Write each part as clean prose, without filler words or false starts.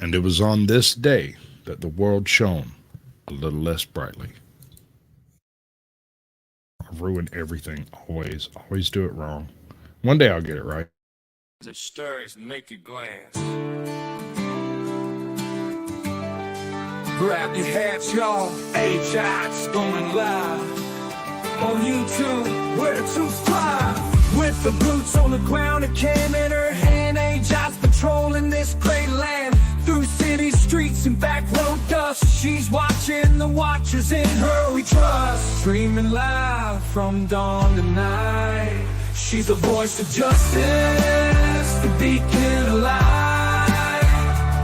And it was on this day that the world shone a little less brightly. I ruin everything, always. Always do it wrong. One day I'll get it right. It stirs and make you glance. Grab your hats, y'all. AJoT's going live on YouTube, where the truth fly. With the boots on the ground, a cam in her hand, AJoT's patrolling this great land. Through city streets and back road dust, she's watching the watchers in her we trust. Streaming live from dawn to night, she's the voice of justice, the beacon of light.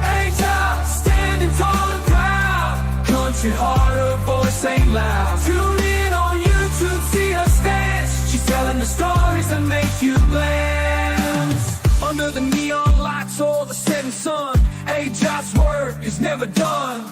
AJoT's standing tall and proud, country heart, her voice ain't loud. Tune in on YouTube, see her stance, she's telling the stories that make you glance. Under the neon lights or the setting sun, AJoT's work is never done.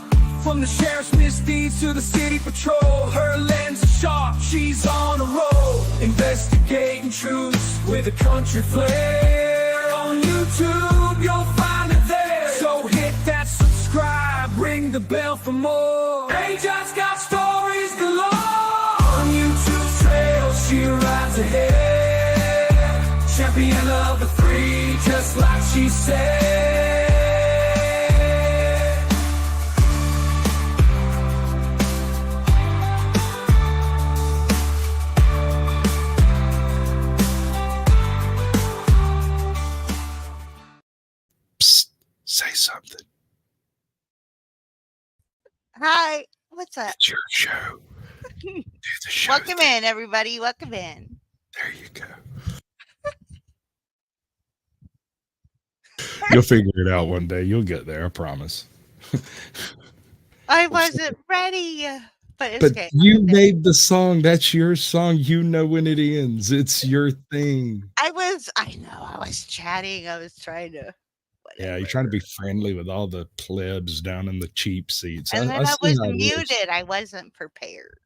From the sheriff's misdeeds to the city patrol, her lens is sharp, she's on a roll. Investigating truths with a country flair. On YouTube, you'll find it there. So hit that subscribe, ring the bell for more. AJoT's got stories galore. On YouTube's trail, she rides ahead, champion of the free, just like she said. Psst, say something. Hi, what's up? It's your show. Do the show. Welcome in, everybody. Welcome in. There you go. You'll figure it out one day. You'll get there, I promise. I wasn't ready, but it's But okay. you made the song. That's your song. You know when it ends. It's your thing. I know, I was chatting. I was trying to. Yeah, Whatever. you're trying to be friendly with all the plebs down in the cheap seats. And then I see was how it is. muted. I wasn't prepared.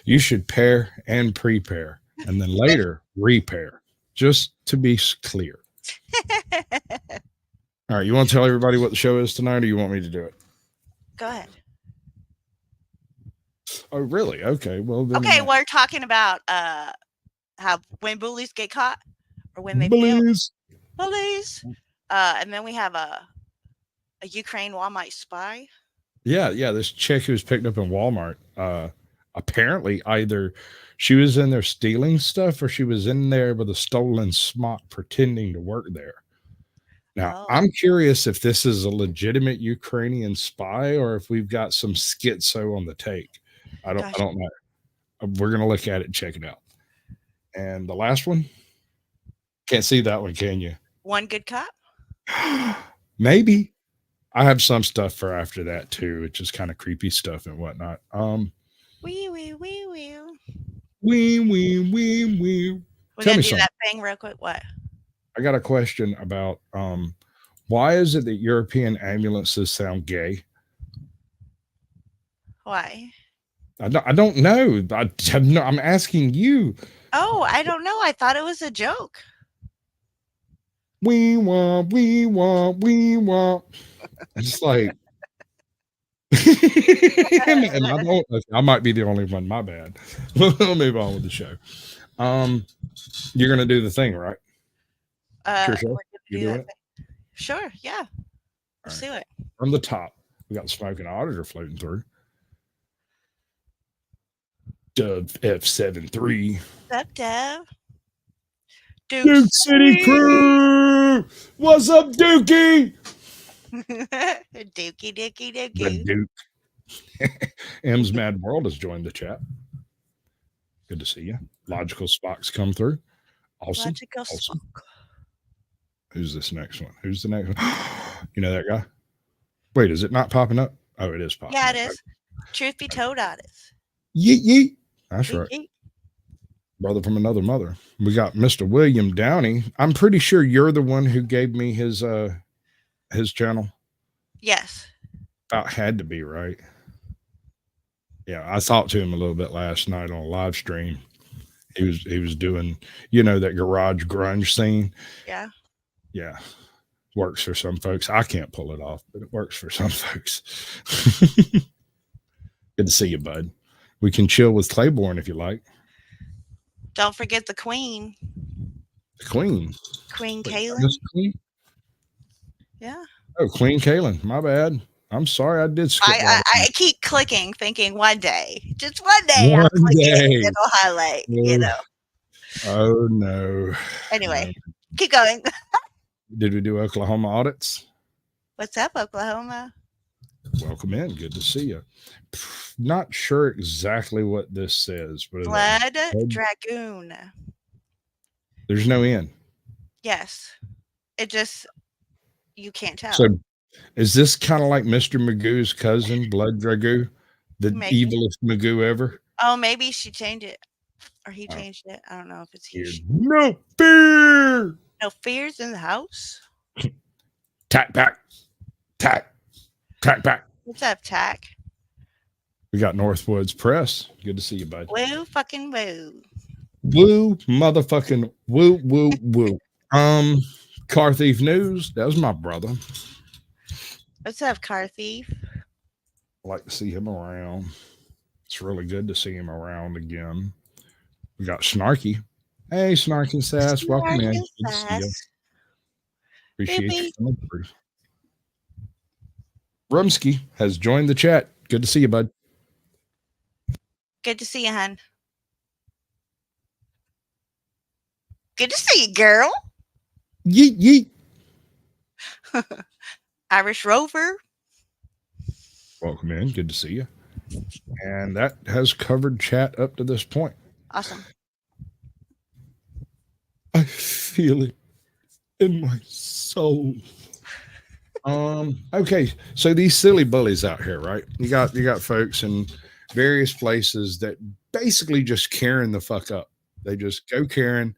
You should pair and prepare, and then later repair, just to be clear. All right, you want to tell everybody what the show is tonight, or you want me to do it? Go ahead. Oh, really? Okay. Well, then. Okay, we're talking about how when bullies get caught or when they fail. Bullies. Bullies. And then we have a Ukraine Walmart spy. Yeah. This chick who was picked up in Walmart. Apparently, either she was in there stealing stuff, or she was in there with a stolen smock pretending to work there. Now, I'm curious if this is a legitimate Ukrainian spy or if we've got some schizo on the take. I don't know. We're gonna look at it and check it out. And the last one, can't see that one, can you? One good cop. Maybe. I have some stuff for after that too, which is kind of creepy stuff and whatnot. Wee. Wee. We're Tell gonna me do something. that thing real quick. What? I got a question about why is it that European ambulances sound gay? Why? I don't know. I'm asking you. Oh, I don't know. I thought it was a joke. We want. It's like, and I might be the only one. My bad. We'll move on with the show. You're gonna do the thing, right? Sure. We're gonna You do do that it? thing. Sure. Yeah. Let's do it. From the top, we got the smoking auditor floating through. Dub F73. What's up, Dev? Duke City Crew! What's up, Dookie? Dookie. The Duke. M's Mad World has joined the chat. Good to see you. Logical Spock's come through. Awesome. Logical awesome. Spock. Who's this next one? Who's the next one? You know that guy? Wait, is it not popping up? Oh, it is popping up. Yeah, it is. Truth be told, honest. Yeet. That's right. Yeet. Brother from another mother. We got Mr. William Downey. I'm pretty sure you're the one who gave me his channel. Yes. About had to be, right? Yeah, I talked to him a little bit last night on a live stream. He was doing, that garage grunge scene. Yeah. Yeah. Works for some folks. I can't pull it off, but it works for some folks. Good to see you, bud. We can chill with Claiborne if you like. Don't forget the queen. The Queen. Queen Wait, Kaylin. this Queen? Yeah. Oh, Queen Kaylin. My bad. I'm sorry. I did skip. I keep clicking, thinking one day, just one day, I'll One click it day. and it'll highlight. You know. Oh no. Anyway, keep going. Did we do Oklahoma audits? What's up, Oklahoma? Welcome in. Good to see you. Not sure exactly what this says, but Blood Dragoon. There's no end. Yes. It just, you can't tell. So is this kind of like Mr. Magoo's cousin, Blood Dragoo? The Maybe. evilest Magoo ever? Oh, maybe she changed it. Or he changed it. I don't know if it's he. No fear. No fears in the house. Tack pack. Tack. Tack pack. What's up, Tack? We got Northwoods Press. Good to see you, bud. Woo fucking woo. Woo motherfucking woo woo woo. Car Thief News. That was my brother. What's up, Car Thief? I like to see him around. It's really good to see him around again. We got Snarky. Hey, Snarky Sass. Welcome in. Good to see you. Appreciate you coming through. Rumsky has joined the chat. Good to see you, bud. Good to see you, hun. Good to see you, girl. Yeet, yeet. Irish Rover. Welcome in. Good to see you. And that has covered chat up to this point. Awesome. I feel it in my soul. Okay, so these silly bullies out here, right? You got folks in various places that basically just Karen the fuck up. They just go Karen,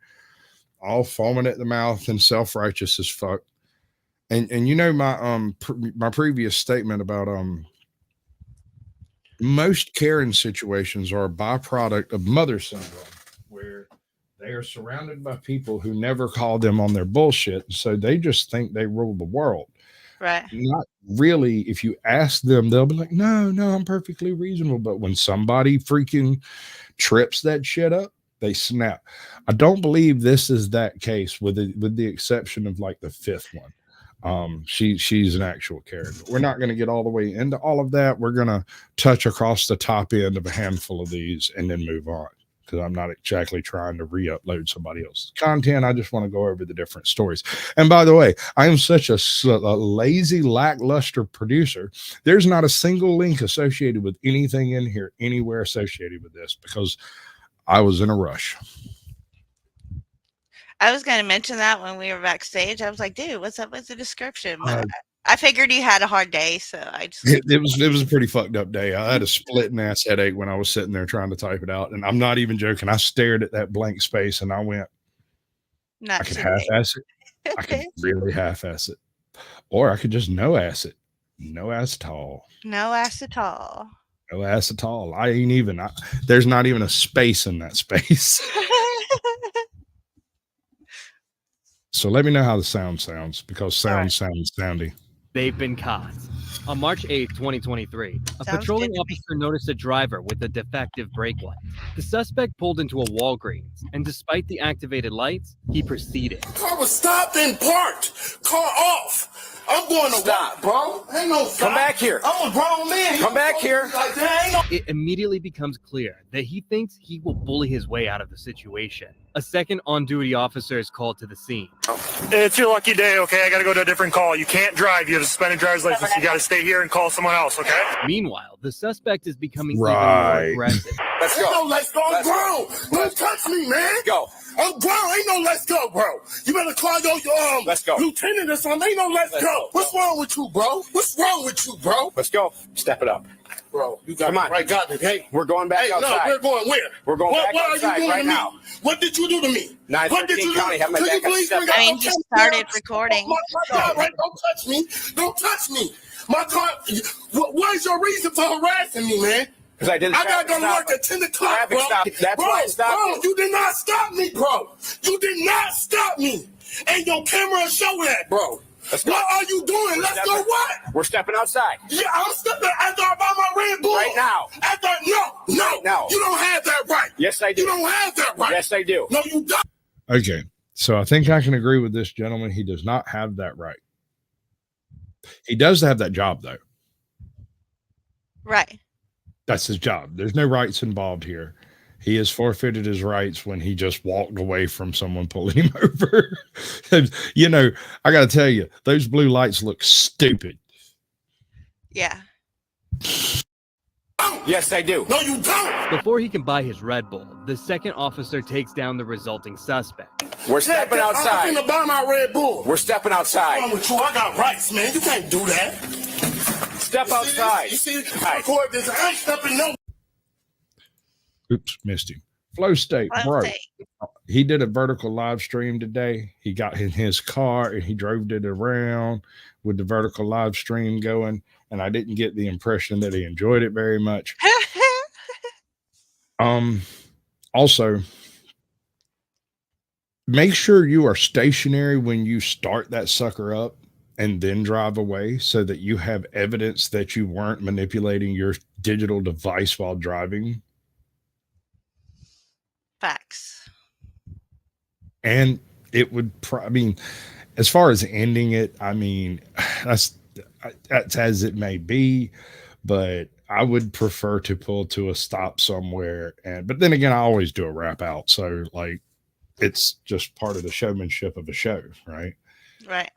all foaming at the mouth and self-righteous as fuck. And you know my previous statement about most Karen situations are a byproduct of mother syndrome, where they are surrounded by people who never call them on their bullshit, so they just think they rule the world. Right. Not really. If you ask them, they'll be like, no, I'm perfectly reasonable. But when somebody freaking trips that shit up, they snap. I don't believe this is that case, with the exception of like the fifth one. She's an actual character. We're not going to get all the way into all of that. We're going to touch across the top end of a handful of these and then move on, because I'm not exactly trying to re-upload somebody else's content. I just want to go over the different stories. And by the way, I am such a lazy, lackluster producer. There's not a single link associated with anything in here, anywhere associated with this, because I was in a rush. I was going to mention that when we were backstage. I was like, dude, what's up with the description? But I figured you had a hard day, so I just... It was a pretty fucked up day. I had a splitting ass headache when I was sitting there trying to type it out, and I'm not even joking. I stared at that blank space and I went, I could half-ass it. I could really half-ass it. Or I could just no-ass it. No ass at all. No ass at all. No ass at all. There's not even a space in that space. So let me know how the sound sounds, because sounds soundy. They've been caught. On March 8th, 2023, a patrolling officer noticed a driver with a defective brake light. The suspect pulled into a Walgreens, and despite the activated lights, he proceeded. Car was stopped and parked. Car off. I'm going to stop, bro. Ain't no stop. Come back here. I'm a grown man. Come back here. Like, there ain't no... It immediately becomes clear that he thinks he will bully his way out of the situation. A second on-duty officer is called to the scene. It's your lucky day, okay? I gotta go to a different call. You can't drive. You have a suspended driver's license. You gotta stay here and call someone else, okay? Meanwhile, the suspect is becoming even more aggressive. Let's go. Ain't no let's go. I'm grown. Don't touch me, man. Let's go. I'm grown. Ain't no let's go, bro. You better call your let's go. lieutenant or something. Ain't no let's go. What's wrong with you, bro? What's wrong with you, bro? Let's go. Step it up. Bro, you got Come on. right. Got it. Hey, we're going back outside. No, we're going where? We're going back outside right now. What did you do to me? 913 County. Have my back up. I mean, he started recording. Right, don't touch me. Don't touch me. My car. What is your reason for harassing me, man? Because I didn't. I gotta go to work at 10 o'clock, bro. That's why I stopped. Bro, you did not stop me, bro. You did not stop me. And your camera show that, bro. Let's go. What are you doing? Let's go what? We're stepping outside. Yeah, I'm stepping after I buy my Red Bull. Right now. After, no. now. You don't have that right. Yes, I do. You don't have that right. Yes, I do. No, you don't. Okay. So I think I can agree with this gentleman. He does not have that right. He does have that job, though. Right. That's his job. There's no rights involved here. He has forfeited his rights when he just walked away from someone pulling him over. You know, I got to tell you, those blue lights look stupid. Yeah. Yes, I do. No, you don't. Before he can buy his Red Bull, the second officer takes down the resulting suspect. We're stepping I'm outside. finna buy my Red Bull. We're stepping outside. I'm with you. I got rights, man. You can't do that. Step outside. You see, record this. I ain't stepping no. Oops, missed him. Flow State, bro. He did a vertical live stream today. He got in his car and he drove it around with the vertical live stream going. And I didn't get the impression that he enjoyed it very much. Also, make sure you are stationary when you start that sucker up and then drive away so that you have evidence that you weren't manipulating your digital device while driving. Facts. And it would, I mean, as far as ending it, I mean, that's as it may be, but I would prefer to pull to a stop somewhere. But then again, I always do a wrap out. So like, it's just part of the showmanship of a show. Right. Right.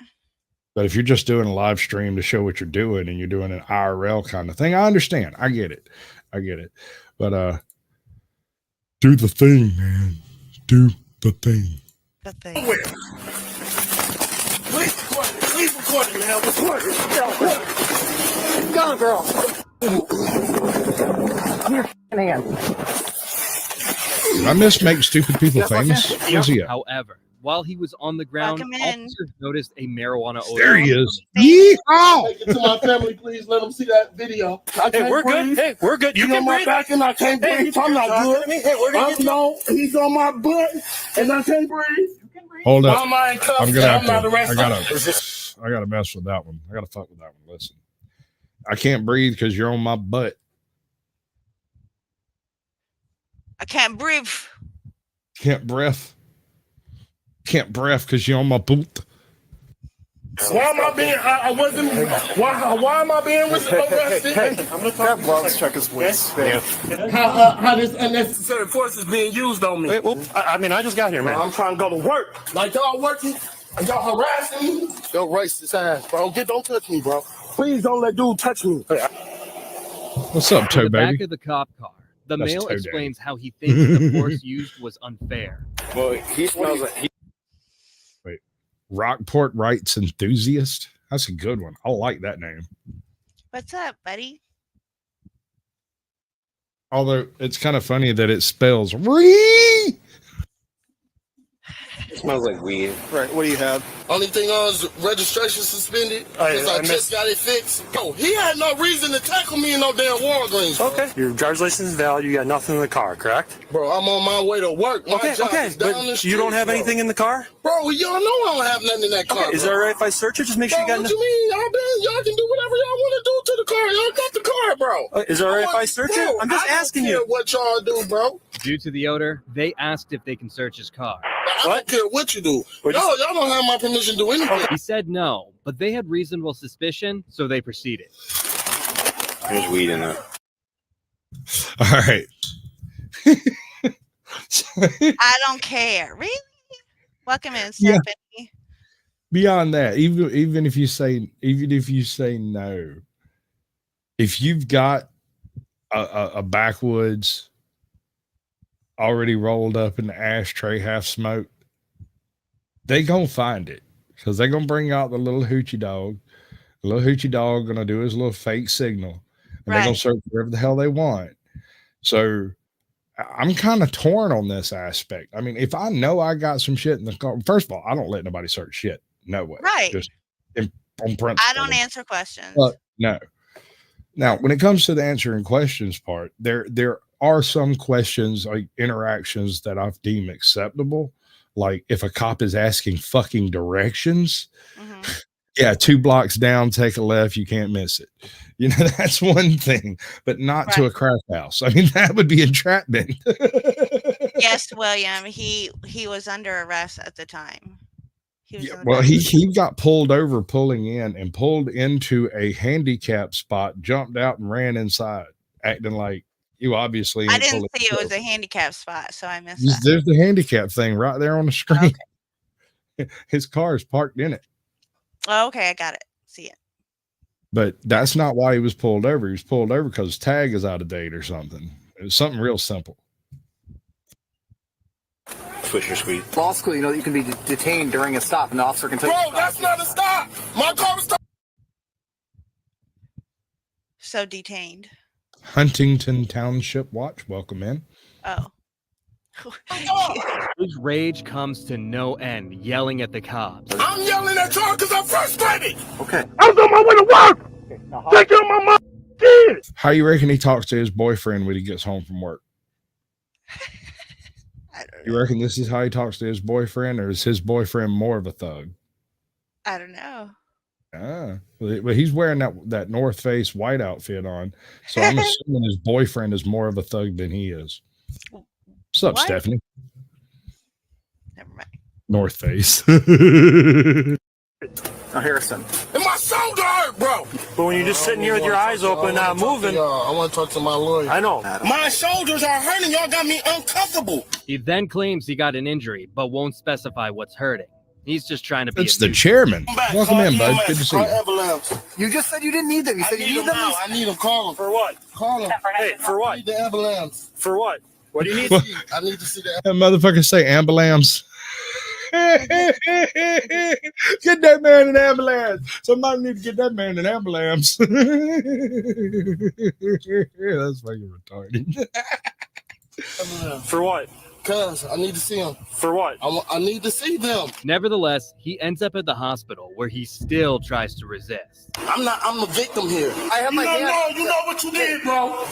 But if you're just doing a live stream to show what you're doing and you're doing an IRL kind of thing, I understand. I get it. But, do the thing, man. Do the thing. The thing. Please record it, man. Record it. Go on, girl. I'm your hand. Did I miss make stupid people famous? Where's he at? However, while he was on the ground, Welcome in. officers noticed a marijuana odor. There he is. Yeehaw! Take it to my family, please. Let them see that video. Hey, we're good. Hey, we're good. You He's can on my breathe. back and I can't breathe. I'm not good. Hey, we're gonna get you. No, he's on my butt and I can't breathe. Hold up. Mama ain't cuffed. I'm gonna have not to. arrested. I gotta mess with that one. I gotta fuck with that one. Listen, I can't breathe because you're on my butt. I can't breathe. Can't breath. Can't breath because you're on my boot. Why am I being? I wasn't. Why am I being arrested? Hey, I'm gonna talk. Well, let's check his police. Yeah. How this unnecessary force is being used on me? Wait, well, I mean, I just got here, man. I'm trying to go to work. Like y'all working and y'all harassing me. Yo, racist ass, bro. Don't touch me, bro. Please don't let dude touch me. What's up, In Toe the back Baby? of the cop car, the That's male Toe Daddy. explains how he thinks the force used was unfair. Well, he smells like Rockport Rights Enthusiast. That's a good one. I like that name. What's up, buddy? Although it's kind of funny that it spells "ree." It smells like weed. Right, what do you have? Only thing is registration suspended I because I missed- just got it fixed. Bro, he had no reason to tackle me in no damn Walgreens. Bro. Okay. Your driver's license is valid. You got nothing in the car, correct? Bro, I'm on my way to work. My job is down the But street, you don't have bro. anything in the car? Bro, y'all know I don't have nothing in that car. Okay, is it bro. all right if I search it? Just make sure Bro, you got what you mean? Y'all can do whatever y'all want to do to the car. Y'all got the car, bro. Is it all right if I search Bro, it? I'm just I don't asking care you. what y'all do, bro. Due to the odor, they asked if they can search his car. I don't care what you do. What you- Y'all don't have my permission to do anything. He said no, but they had reasonable suspicion, so they proceeded. There's weed in it. All right. I don't care. Really? Welcome in, Yeah. Stephanie. Beyond that, even if you say no, if you've got a backwoods already rolled up in the ashtray, half smoked, they gonna find it because they're gonna bring out the little hoochie dog. The little hoochie dog gonna do his little fake signal, and they're gonna Right. search whatever the hell they want. So I'm kind of torn on this aspect. I mean, if I know I got some shit in the car, first of all, I don't let nobody search shit. No way. Right. Just on principle. I don't answer questions. No. Now, when it comes to the answering questions part, there are some questions, like interactions, that I've deemed acceptable. Like if a cop is asking fucking directions, Mhm. Yeah, 2 blocks down, take a left, you can't miss it. You know, that's one thing, but not to a crack house. I mean, that would be entrapment. Yes, William. He was under arrest at the time. He was Yeah, in the well, back. he got pulled over pulling in and pulled into a handicap spot, jumped out and ran inside, acting like you obviously I ain't didn't pulling see it was over. a handicap spot, so I missed that. There's the handicap thing right there on the screen. His car is parked in it. Oh, okay, I got it. See it. But that's not why he was pulled over. He was pulled over because his tag is out of date or something. It was something real simple. Switch your sweet. Law school, you know, you can be detained during a stop, and the officer can tell you. Bro, that's not a stop. My car was stopped. So detained. Huntington Township Watch, welcome in. Oh. His rage comes to no end, yelling at the cops. I'm yelling at y'all because I'm frustrated. Okay. I was on my way to work. Take care of my mom. Kids. How you reckon he talks to his boyfriend when he gets home from work? I don't You know. reckon this is how he talks to his boyfriend, or is his boyfriend more of a thug? I don't know. Well, he's wearing that North Face white outfit on, so I'm assuming his boyfriend is more of a thug than he is. What's up, What? Stephanie? Never mind. North Face. Now, Harrison. And my shoulder hurt, bro. But when you're just sitting here with your eyes open, not moving. I want to talk to my lawyer. I know. My shoulders are hurting. Y'all got me uncomfortable. He then claims he got an injury, but won't specify what's hurting. He's just trying to be It's a the nuisance. chairman. Come back. Welcome Call in, bud. EMS. Good to see Call you. ambulance. You just said you didn't need them. You I said you need need them them. now. I need them. Call them. For what? Call them. Hey, for I what? need the ambulance. For what? What do you need? I need to see the That motherfucker say ambulance. Get that man an ambulance. Somebody need to get that man an ambulance. That's fucking retarded. ambulance. For what? Cuz I need to see them. For what? I need to see them. Nevertheless, he ends up at the hospital where he still tries to resist. I'm the victim here. I have my hand. You know what you did, bro.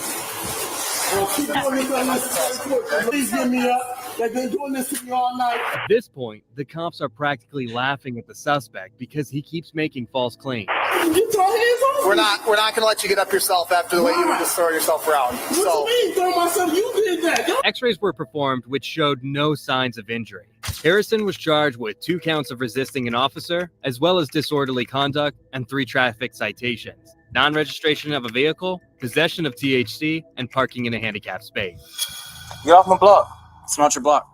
Bro, keep doing this unnecessary. Please get me up. They've been doing this to me all night. At this point, the cops are practically laughing at the suspect because he keeps making false claims. Get your hands off. We're not going to let you get up yourself after the way you would just throw yourself around. What So, you mean, throw myself? You did that. Yo. X-rays were performed which showed no signs of injury. Harrison was charged with 2 counts of resisting an officer, as well as disorderly conduct and 3 traffic citations: non-registration of a vehicle, possession of THC, and parking in a handicapped space. Get off my block. It's not your block.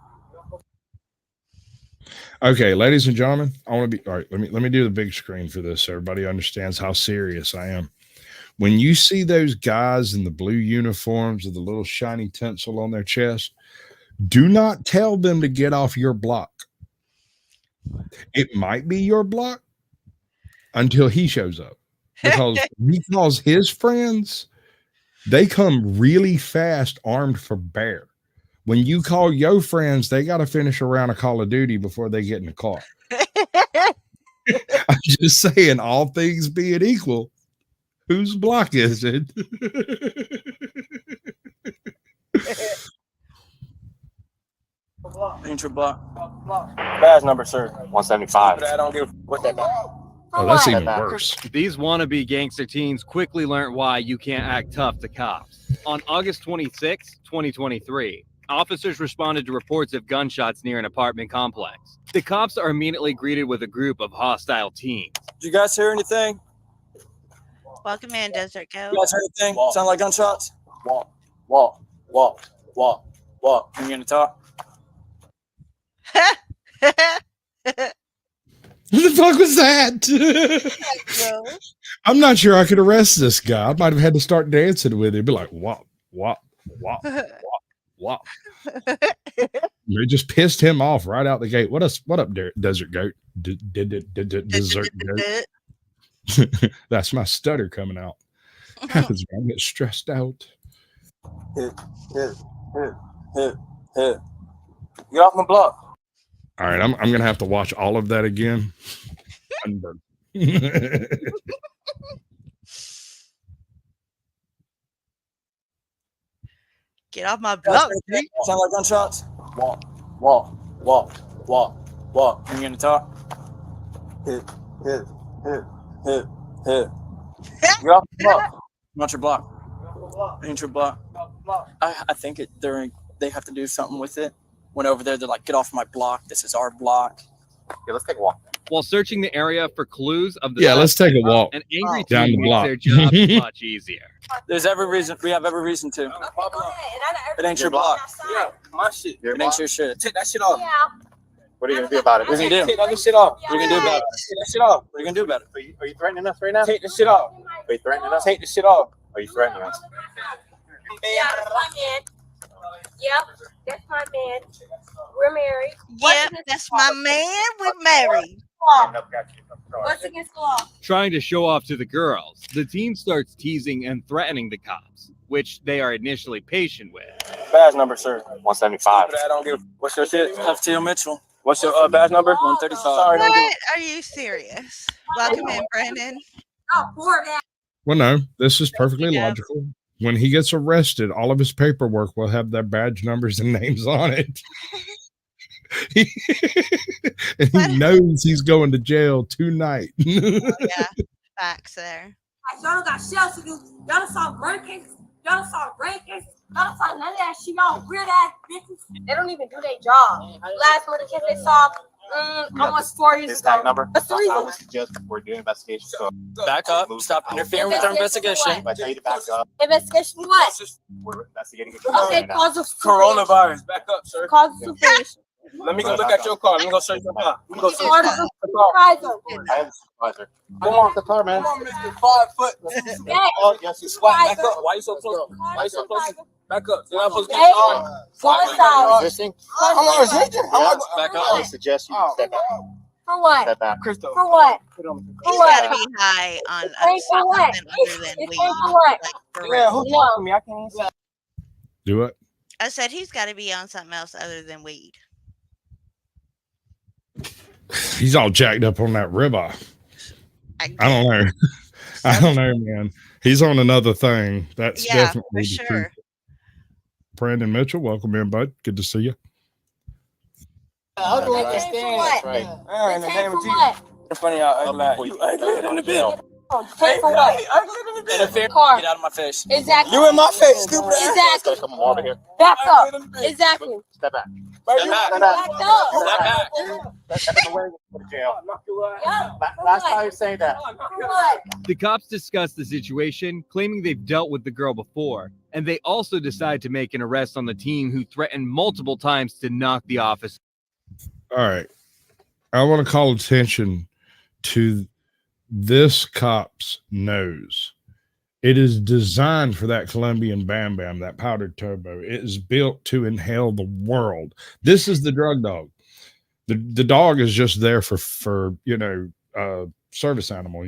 Okay, ladies and gentlemen, I want to be all right. Let me do the big screen for this so everybody understands how serious I am. When you see those guys in the blue uniforms with the little shiny tinsel on their chest, do not tell them to get off your block. It might be your block until he shows up, because his friends, they come really fast armed for bear. When you call your friends, they got to finish a round of Call of Duty before they get in the car. I'm just saying, all things being equal, whose block is it? Ain't your block. Badge number, sir. 175. I don't give what that. Oh, that's even worse. These wannabe gangster teens quickly learned why you can't act tough to cops. On August 26, 2023, officers responded to reports of gunshots near an apartment complex. The cops are immediately greeted with a group of hostile teens. Did you guys hear anything? Welcome in, Desert Goat. You guys heard anything? Sound like gunshots? Walk. You gonna talk? What the fuck was that? I'm not sure I could arrest this guy. I might have had to start dancing with him. Be like, wop. They just pissed him off right out the gate. What up, Desert Goat? Desert Goat. That's my stutter coming out. Happens when I get stressed out. Hit. Get off my block. All right, I'm gonna have to watch all of that again. Get off my block. Sound like gunshots? Walk. You gonna talk? Hit. Hit. Get off the block. Not your block. Ain't your block. I think they have to do something with it. Went over there, they're like, get off my block. This is our block. Yeah, let's take a walk. While searching the area for clues of the Let's take a walk an angry down team the makes block. their job much easier. We have every reason to. It ain't your block. Yeah, my shit. It ain't your shit. Take that shit off. What are you gonna do about it? What are you gonna do? Take that shit off. What are you gonna do about it? Take that shit off. What are you gonna do about it? Are you threatening us right now? Take the shit off. Are you threatening us? Take the shit off. Are you threatening us? Yeah, that's my man. Yep, that's my man. We're married. Yep, that's my man. We're married. What's against the law? Trying to show off to the girls, the team starts teasing and threatening the cops, which they are initially patient with. Badge number, sir. 175. I don't give. What's your shit? FTO Mitchell. What's your badge number? 135. Sorry, don't give. What? Are you serious? Welcome in, Brandon. Oh, poor man. Well, no, this is perfectly Yeah. logical. When he gets arrested, all of his paperwork will have their badge numbers and names on it. And he knows he's going to jail tonight. Yeah, facts there. Y'all don't got shells to do. Y'all don't saw rankings. Y'all don't saw rankings. Y'all don't saw none of that shit. Y'all weird ass bitches. They don't even do their job. Last murder case they saw almost 4 years His ago. tag number. What's the I would reason? suggest we're doing investigation. So Back up. Stop interfering with our investigation. if I tell you to back up, Investigation what? we're investigating. Okay, cause of Coronavirus. Back up, sir. Cause of supervision. Let me go look at your car. Let me go search your car. Let me go search Cause your of car. supervisor. I am the supervisor. Come on, the car, man. Come on, Mr. 5 foot. Hey, Oh, yes, you Swat, back up. Why you so close? Why you so close? Back up. You're not supposed to be Hey, sorry. one side. resisting. I'm not resisting. Back I would up. suggest you step back. For what? Step back. Crystal. For what? He's what? got to be high on Hey, for what? something other than It's weed. for what? Like, for Yeah, real. who talking to me? I can't even see. Do it. I said he's got to be on something else other than weed. He's all jacked up on that ribeye. I don't know. I don't know, man. He's on another thing. That's Yeah, definitely for the sure. truth. Brandon Mitchell, welcome in, bud. Good to see you. I'll go That's what? Right. In the name of For Jesus. what? It's funny how ugly you ugly in the bill. Pay for what? Interfere. Car. Get out of my face. Exactly. You in my face, stupid ass. Exactly. Come over here. Back up. Exactly. Step back. Step Back up. Step back. Step away. Go to jail. Yeah. Last time you say that. For what? The cops discuss the situation, claiming they've dealt with the girl before, and they also decide to make an arrest on the teen who threatened multiple times to knock the officer. All right. I want to call attention to this cop's nose. It is designed for that Colombian Bam Bam, that powdered turbo. It is built to inhale the world. This is the drug dog. The dog is just there for service animal,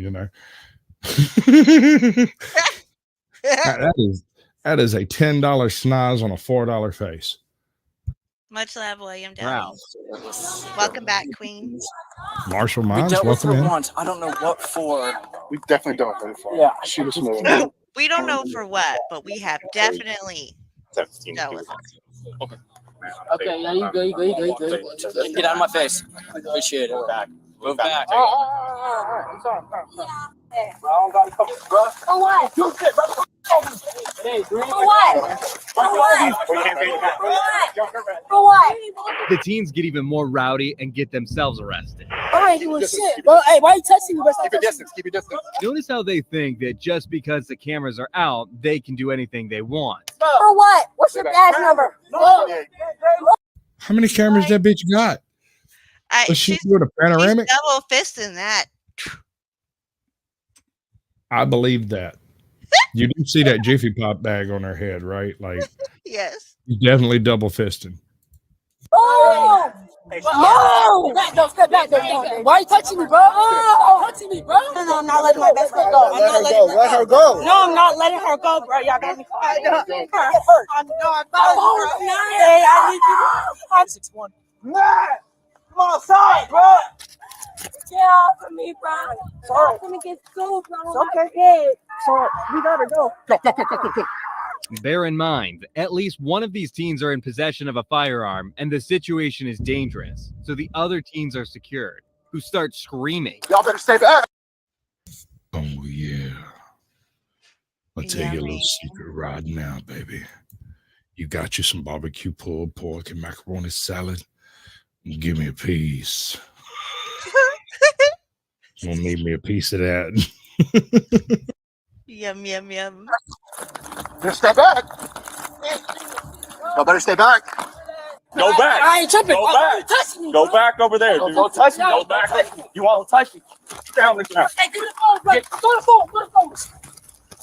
that is a $10 schnoz on a $4 face. Much love, William Wow. Downing. Welcome back, Queen. Marshall We Mines, dealt with welcome her in. once. I don't know what for. We've definitely done it before. Yeah. She was smooth. We don't know for what, but we have definitely 17. dealt with it. Okay, yeah, you good, you good, you good, you good. Get out of my face. Appreciate it. Back. Move back. I'm sorry. I don't got to come, bro. For what? You shit, bro. Hey, green. For what? For what? For what? For what? The teens get even more rowdy and get themselves arrested. I ain't doing shit, bro. Hey, why you touching me, bro? Keep your distance. Keep your distance. Notice how they think that just because the cameras are out, they can do anything they want. For what? What's your badge number? How many cameras that bitch got? Was she She's doing a panoramic? double fisting that. I believe that. You do see that Jiffy Pop bag on her head, right? Like, Yes. you definitely double fisting. Oh! Oh! No, step back, why you touching me, bro? Oh, touching me, bro. No, I'm not letting my best friend go. Let her go. No, I'm not letting her go, bro. Y'all got me quiet. I Hey, I need you. 6'1". Nah! Come on, side, bro. Get off of me, bro. I'm gonna get sued, bro. Okay. So, we gotta go. Bear in mind, at least one of these teens are in possession of a firearm, and the situation is dangerous, so the other teens are secured, who start screaming. Y'all better stay back. Oh yeah. I'll tell you a little Yummy. secret right now, baby. You got you some barbecue pulled pork and macaroni salad. Give me a piece. Gonna need me a piece of that. Yum, yum, yum. Just step back. Y'all better stay back. Go back. I ain't tripping. Go back. Go back over there, dude. Don't touch me. Go back. You won't touch me. Get down the ground. Hey, give me the phone, bro. Go to the phone.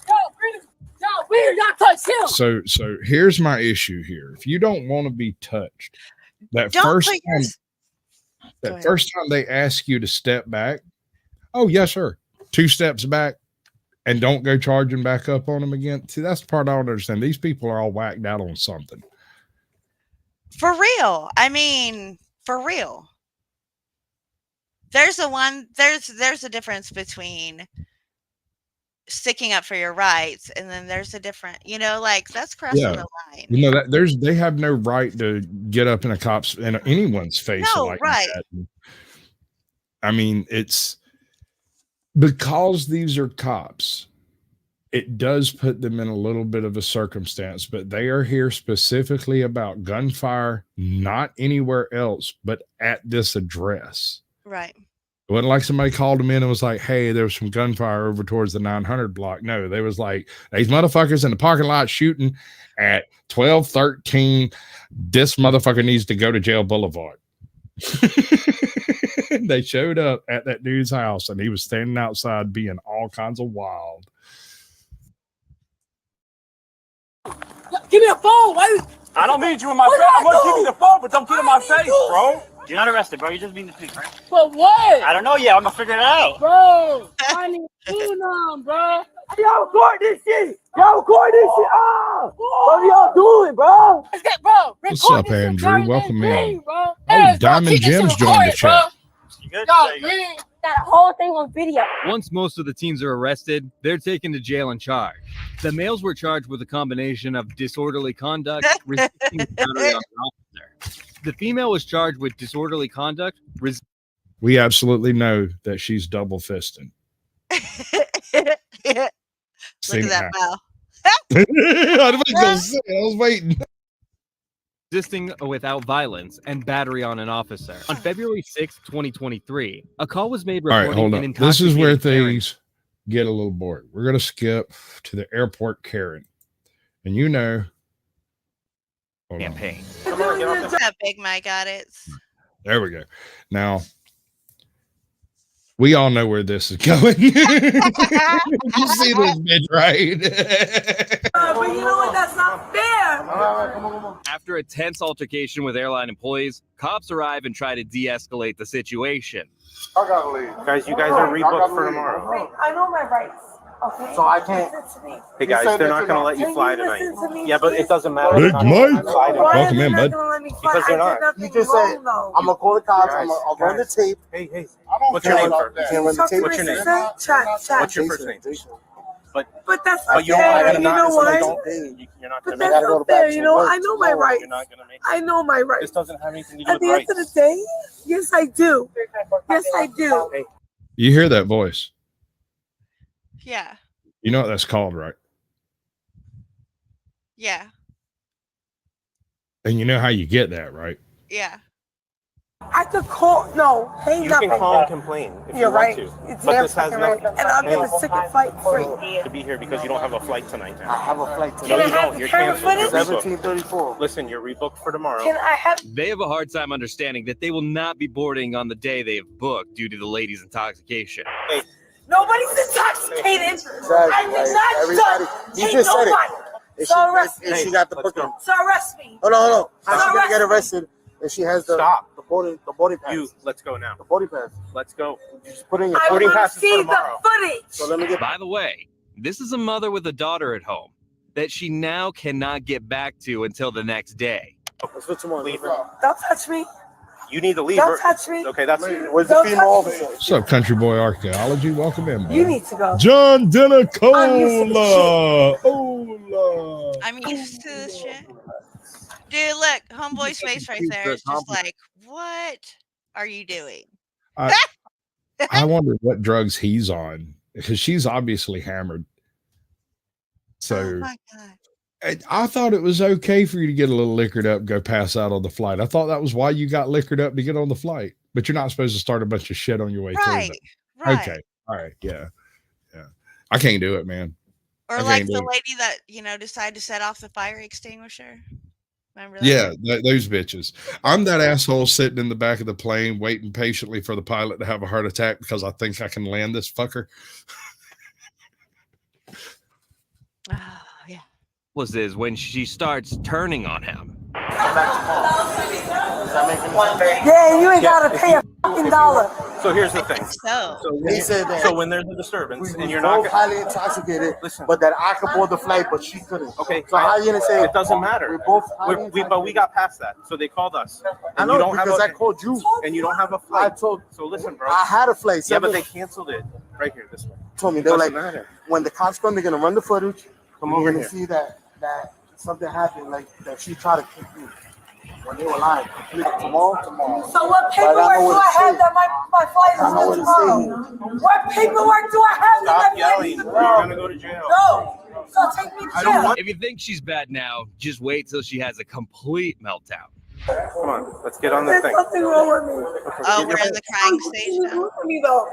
Yo, bring it. Yo, weird. Y'all touch him. So here's my issue here. If you don't want to be touched, that Don't first put your- time, Go ahead. first time they ask you to step back, oh yes, sir. 2 steps back and don't go charging back up on them again. See, that's the part I don't understand. These people are all whacked out on something. For real. I mean, for real. There's a difference between sticking up for your rights, and then there's a different, like that's crossing Yeah. the line. You know that they have no right to get up in anyone's face. No, like right. that. I mean, it's because these are cops. It does put them in a little bit of a circumstance, but they are here specifically about gunfire, not anywhere else, but at this address. Right. It wasn't like somebody called them in and was like, hey, there was some gunfire over towards the 900 block. No, they was like, these motherfuckers in the parking lot shooting at 1213. This motherfucker needs to go to jail Boulevard. They showed up at that dude's house and he was standing outside being all kinds of wild. Give me the phone. Why you? I don't need you in my face. I'm gonna give you the phone, but don't get in my face, bro. You're not arrested, bro. You're just being defeated, right? But what? I don't know yet. I'm gonna figure it out. Bro, I need to know, bro. Y'all record this shit. Y'all record this shit. Oh, what are y'all doing, bro? Let's get, bro. What's up, Andrew? Welcome in. Bro. Oh, Diamond Gems joined the chat. You good? Y'all, There you go. man, that whole thing on video. Once most of the teens are arrested, they're taken to jail and charged. The males were charged with a combination of disorderly conduct, resisting battery on an officer. The female was charged with disorderly conduct. We absolutely know that she's double fisting. Look at that mouth. I was waiting. Resisting without violence and battery on an officer. On February 6, 2023, a call was made All right, reporting hold an on. This is where intoxicated Karen. things get a little boring. We're going to skip to the airport Karen. And hold on. Campaign. That Big Mike got it. There we go. Now, we all know where this is going. You see this bitch, right? But you know what? That's not fair. After a tense altercation with airline employees, cops arrive and try to de-escalate the situation. I gotta leave. Guys, you guys are rebooked for tomorrow. Wait, I know my rights. Okay. So I can't. Listen to me. Hey guys, they're not gonna let you fly Can you tonight. listen to me, Yeah, but please? it doesn't matter. Big They're not gonna let Mike. you fly Why tonight. Welcome are in, they bud. not gonna let me fly? Because they're I not. did nothing You just wrong, said, though. I'm gonna call the cops. Guys, I'll run the tape. Hey, I don't what's care your name about first? that. Can't run the tape. What's your name? Chat. What's your first name? But that's But not you fair. don't. You know what? You're not But gonna make that's it. not fair. You know, I know my rights. You're not gonna make it. I know my This rights. doesn't have anything to do At with the end of rights. the day, yes, I do. Yes, I do. Hey, You hear that voice? Yeah. You know what that's called, right? Yeah. And you know how you get that, right? Yeah. I could call. No, hang you up. can call and complain if You're you right. want to. It's But damn this has fucking right. nothing And I'll get a ticket flight free. to be here because you don't have a flight tonight. I have a flight No, Can I you have don't. the You're camera canceled. You're footage? rebooked. 1734. Listen, you're rebooked for tomorrow. Can I have? They have a hard time understanding that they will not be boarding on the day they have booked due to the lady's intoxication. Nobody's intoxicated. Exactly. I did not Everybody, judge. you Ain't just said it. nobody. If So arrest she, me. if she got the Let's booking. go. So arrest me. Hold on. How's she So gonna get arrest arrested if she has the Stop. the boarding pass? Let's go now. The boarding pass. Let's go. Just put in your I Boarding want to passes for see the tomorrow. footage. So let me get. By the way, this is a mother with a daughter at home that she now cannot get back to until the next day. Let's put some more. Leave her. Don't touch me. You need to leave Don't her. touch me. Okay, that's Where's the Don't female touch officer? What's up, Country Boy Archaeology? Welcome in, You bud. need to go. John I'm used to Delacola. this Hola. I'm used to this shit. Dude, look, homeboy's face right there is just like, what are you doing? I wonder what drugs he's on because she's obviously hammered. Oh So my God. I thought it was okay for you to get a little liquored up, go pass out on the flight. I thought that was why you got liquored up, to get on the flight. But you're not supposed to start a bunch of shit on your way through Right. that. Right. Okay. All right. Yeah. Yeah. I can't do it, man. Or I like can't do the it. lady that, you know, decided to set off the fire extinguisher. Remember that? Yeah, those bitches. I'm that asshole sitting in the back of the plane waiting patiently for the pilot to have a heart attack because I think I can land this fucker. Oh, yeah. Is when she starts turning on him. Yeah, you ain't gotta pay a fucking dollar. So here's the thing. So He said that So when there's a disturbance and you're both not highly intoxicated, Listen. but that I could board the flight, but she couldn't. okay, So how you gonna say it doesn't matter. we're both highly But we got past that. So they called us. I And know you don't because I have called you. and you don't have a I flight. told So listen, bro. I had a flight. Yeah, but Seven they canceled it right here this way. told me they were Doesn't like, matter. when the cops come, they're gonna run the footage. Come We're over gonna here. see that something happened, like that she tried to kick me when they were lying. Tomorrow. So what paperwork do I have that my flight is I know what due to say. tomorrow? What paperwork do I have that Stop my yelling. flight is You're gonna go to jail. No. So take me to I don't jail. want- If you think she's bad now, just wait till she has a complete meltdown. Come on, let's get on the There's thing. something wrong with me. Oh, we're in the crying stage now. Wrong with me though.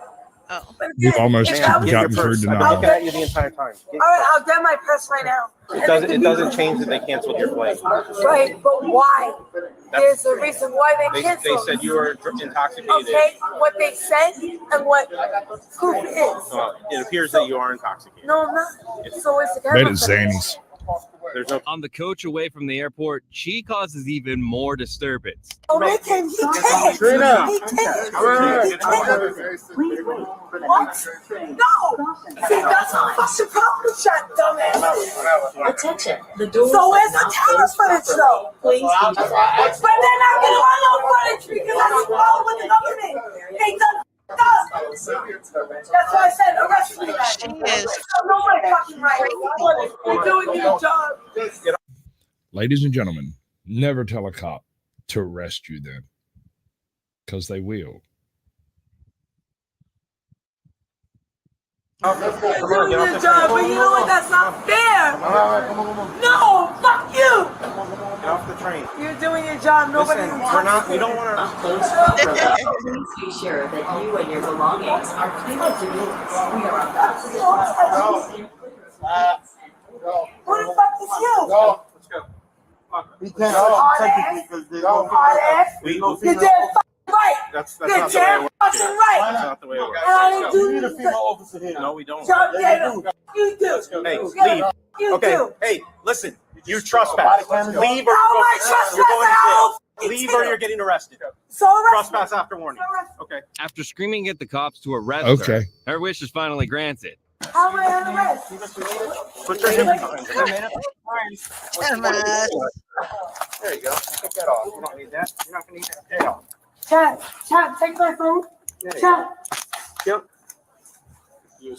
Oh. But You've again, almost if that was- gotten through I've been denial. looking at you the entire time. All right, I'll get my purse right now. It doesn't change that they canceled your flight. Right, but why? There's a reason why they They canceled. said you were intoxicated. Okay, what they said and what proof is. Well, it appears that you are intoxicated. No, I'm not. So it's the Bet camera it's footage. Zanies. There's no. On the coach away from the airport, she causes even more disturbance. Oh, they can. He can. Straight up. He can. What? No. See, that's a fucking problem shot, dumbass. Attention, the door. So where's the camera footage though? Please. But they're not gonna run no footage because that's the problem with the government. They done up. That's why I said arrest me. She is No my fucking right. You're doing your job. Ladies and gentlemen, never tell a cop to arrest you then, because they will. You're doing your job, but you know what? That's not fair. No, fuck you. Get off the train. You're doing your job. Nobody Listen, even we're not. talks We to don't you. want to. Please be sure that you and your belongings are clear to yours. We are about to Who the fuck is you? Let's go. He can't technically because they don't. Hard ass. We, You're damn fucking right. that's You're not the way it damn works. fucking right. That's not the way it works. And I didn't do We need a female officer here. No, we don't. Job, yeah, you do. Hey, Yeah, leave. you Okay. do. Hey, listen. You trespass. Leave or How am I you're trespassing? going to I jail. don't Leave or you're getting arrested. So arrest me. Trespass after warning. Okay. After screaming at the cops to arrest Okay. her wish is finally granted. How am I on arrest? Put your hip behind you. dumbass. There you go. Take that off. You don't need that. You're not going to need that. There you go. Chat, take my phone. Chat. Yep. You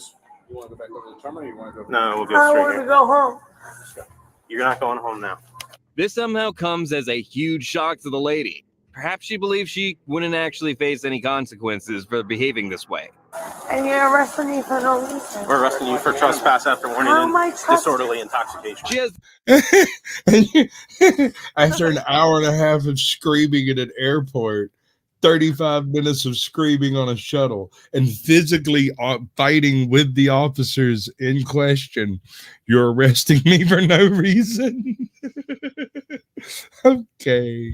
want to go back over the terminal or you want to go? No, we'll I go straight want to here. go home. You're not going home now. This somehow comes as a huge shock to the lady. Perhaps she believes she wouldn't actually face any consequences for behaving this way. And you're arresting me for no reason. We're arresting you for trespass after warning How am I and trespassing? disorderly intoxication. She has After an hour and a half of screaming at an airport, 35 minutes of screaming on a shuttle, and physically fighting with the officers in question, you're arresting me for no reason. Okay.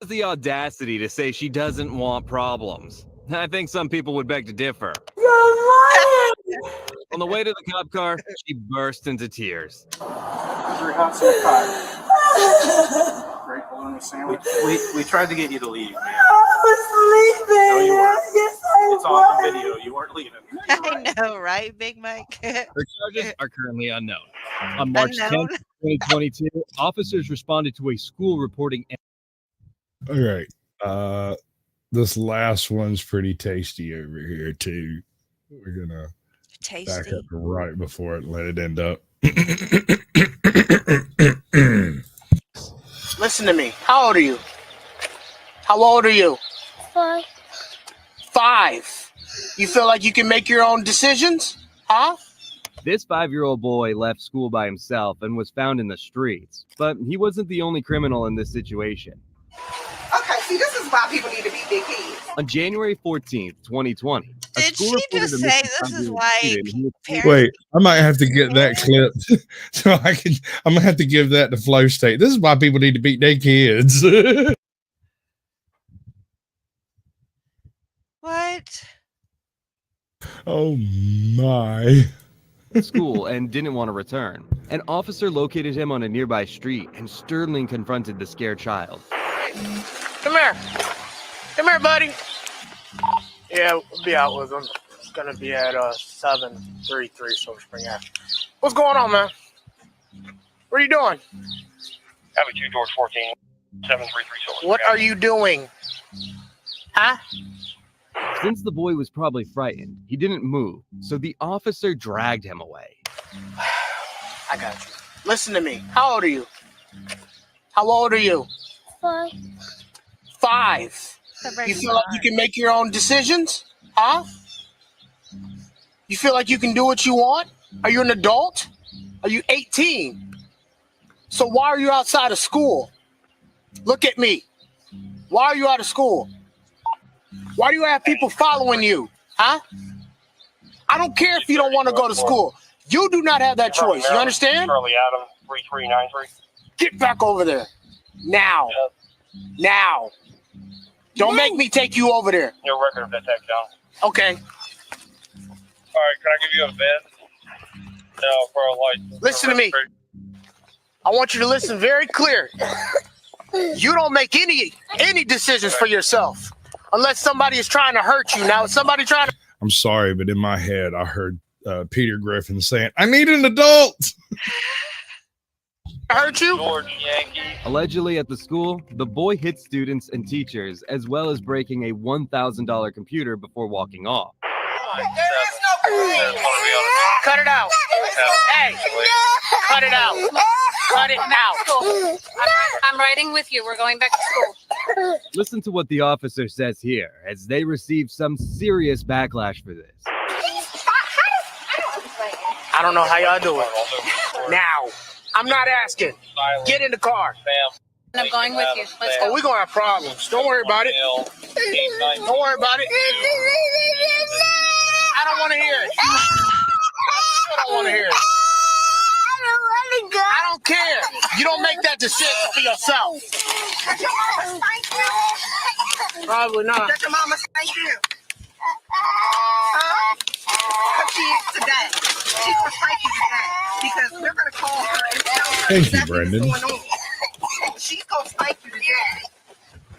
the audacity to say she doesn't want problems. I think some people would beg to differ. You're lying. On the way to the cop car, she burst into tears. We tried to get you to leave, man. I was leaving. No, you weren't. Yes, I It's all on was. video. You weren't leaving. I know, right, Big Mike? Her charges are currently unknown. On March 10th, 2022, officers responded to a school reporting. All right. This last one's pretty tasty over here, too. We're going to back Tasty. up right before it let it end up. Listen to me. How old are you? How old are you? 5. 5. You feel like you can make your own decisions? Huh? This 5-year-old boy left school by himself and was found in the streets, but he wasn't the only criminal in this situation. Okay, see, this is why people need to be big kids. On January 14th, 2020, Did she just say this is why parents... Wait, I might have to get that clip so I'm gonna have to give that to Flow State. This is why people need to beat their kids. What? Oh my. School and didn't want to return. An officer located him on a nearby street and sternly confronted the scared child. Come here. Come here, buddy. Yeah, we'll be out with him. It's gonna be at 733 Silver Spring Ave. What's going on, man? What are you doing? Avenue 2, George 14, 733 Silver. What are you doing? Huh? Since the boy was probably frightened, he didn't move, so the officer dragged him away. I got you. Listen to me. How old are you? How old are you? 5. 5. You feel like you can make your own decisions? Huh? You feel like you can do what you want? Are you an adult? Are you 18? So why are you outside of school? Look at me. Why are you out of school? Why do you have people following you? Huh? I don't care if you don't want to go to school. You do not have that choice. You understand? Charlie Adam, 3393. Get back over there. Now. Now. Don't make me take you over there. No record of that takedown. Okay. All right, can I give you a bed? No, for a license. Listen to me. I want you to listen very clear. You don't make any decisions for yourself unless somebody is trying to hurt you. Now, is somebody trying to... I'm sorry, but in my head, I heard Peter Griffin saying, I need an adult. Hurt you? Allegedly at the school, the boy hit students and teachers, as well as breaking a $1,000 computer before walking off. Cut it out. Hey, cut it out. Cut it out. I'm riding with you. We're going back to school. Listen to what the officer says here, as they receive some serious backlash for this. I don't know how y'all do it. Now, I'm not asking. Get in the car. I'm going with you. Let's go. Oh, we're going to have problems. Don't worry about it. Don't worry about it. I don't want to hear it. I don't want to hear it. I don't care. You don't make that decision for yourself. Probably not. Does your mama spank you? She is today. She's gonna spank you today because we're gonna call her and tell her Thank you, exactly Brendan. what's going on. She's gonna spank you today.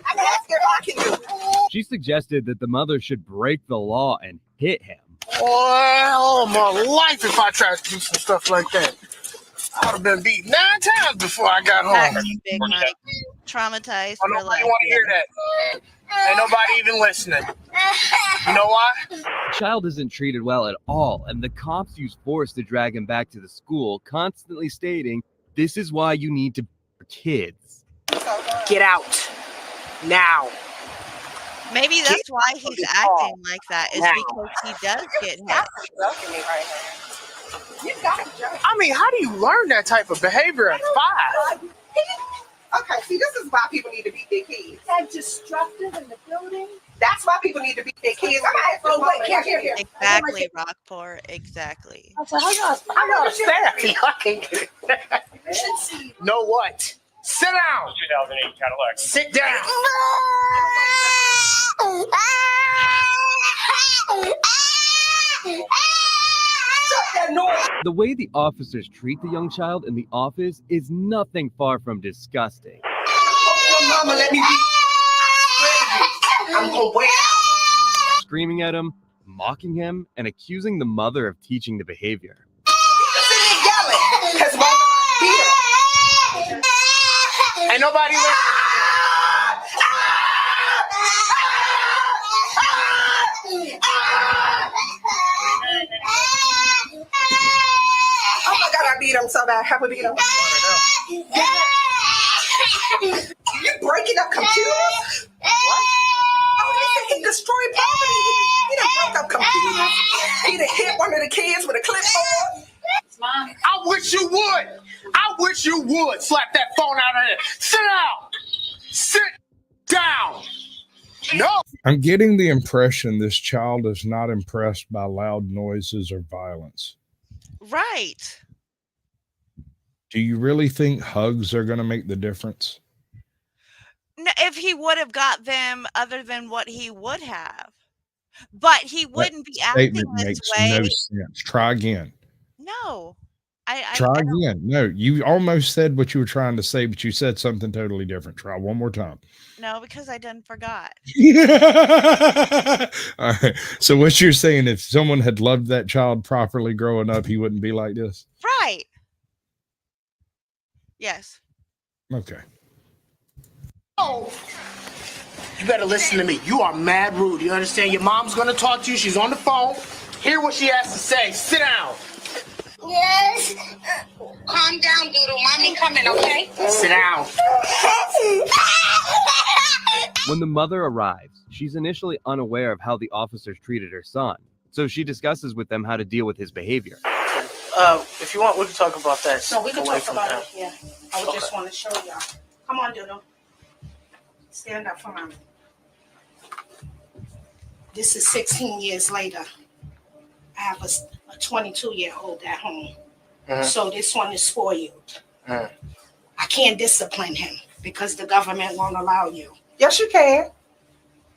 I'm asking if I can do it. She suggested that the mother should break the law and hit him. Oh, my life if I tried to do some stuff like that. I would have been beat 9 times before I got home. Big Mike. Traumatized Oh, for nobody life. want to hear that. Ain't nobody even listening. You know why? The child isn't treated well at all, and the cops use force to drag him back to the school, constantly stating, "This is why you need to be your kids." Get out. Now. Maybe that's why he's acting like that, is because he does get hit. I mean, how do you learn that type of behavior at 5? Okay, see, this is why people need to beat their kids. That destructive in the building. That's why people need to beat their kids. Here. Exactly, Rockport. Exactly. I got a therapy. I can't get it. You should see. Know what? Sit down. 2008 Cadillac. Sit down. The way the officers treat the young child in the office is nothing far from disgusting. Your mama let me be. I'm gonna wait. Screaming at him, mocking him, and accusing the mother of teaching the behavior. Yelling, cause mama here. Ain't nobody listening. Oh my God, I beat him so bad. How we beat him? You breaking up computers? What? Oh, he destroyed property. He done broke I'm confused. He done hit one of the kids with a clipboard. Mom. I wish you would. I wish you would slap that phone out of there. Sit down. Sit down. No. I'm getting the impression this child is not impressed by loud noises or violence. Right. Do you really think hugs are going to make the difference? No, if he would have got them other than what he would have. But he wouldn't be acting Statement this makes way. no sense. Try again. No. Try again. No, you almost said what you were trying to say, but you said something totally different. Try one more time. No, because I done forgot. All right. So what you're saying, if someone had loved that child properly growing up, he wouldn't be like this? Right. Yes. Okay. Oh, you better listen to me. You are mad rude. You understand? Your mom's going to talk to you. She's on the phone. Hear what she has to say. Sit down. Yes. Calm down, Doodle. Mommy coming, okay? Sit down. When the mother arrives, she's initially unaware of how the officers treated her son, so she discusses with them how to deal with his behavior. If you want, we can talk about that. No, we can talk about it here. I would just want to show y'all. Come on, Doodle. Stand up for mommy. This is 16 years later. I have a 22-year-old at home. So this one is spoiled. I can't discipline him because the government won't allow you. Yes, you can.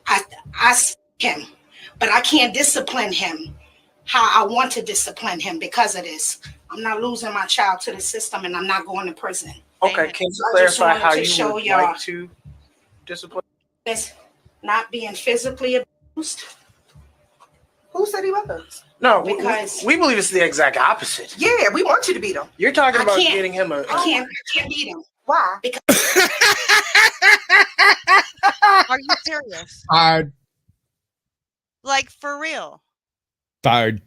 I speak him, but I can't discipline him how I want to discipline him because of this. I'm not losing my child to the system, and I'm not going to prison. Okay, can you clarify how you would like to discipline? It's not being physically abused. Who said he was? No, because we believe it's the exact opposite. Yeah, we want you to beat him. You're talking about getting him a. I can't beat him. Why? Because Are you serious? Fired. Like, for real? Fired.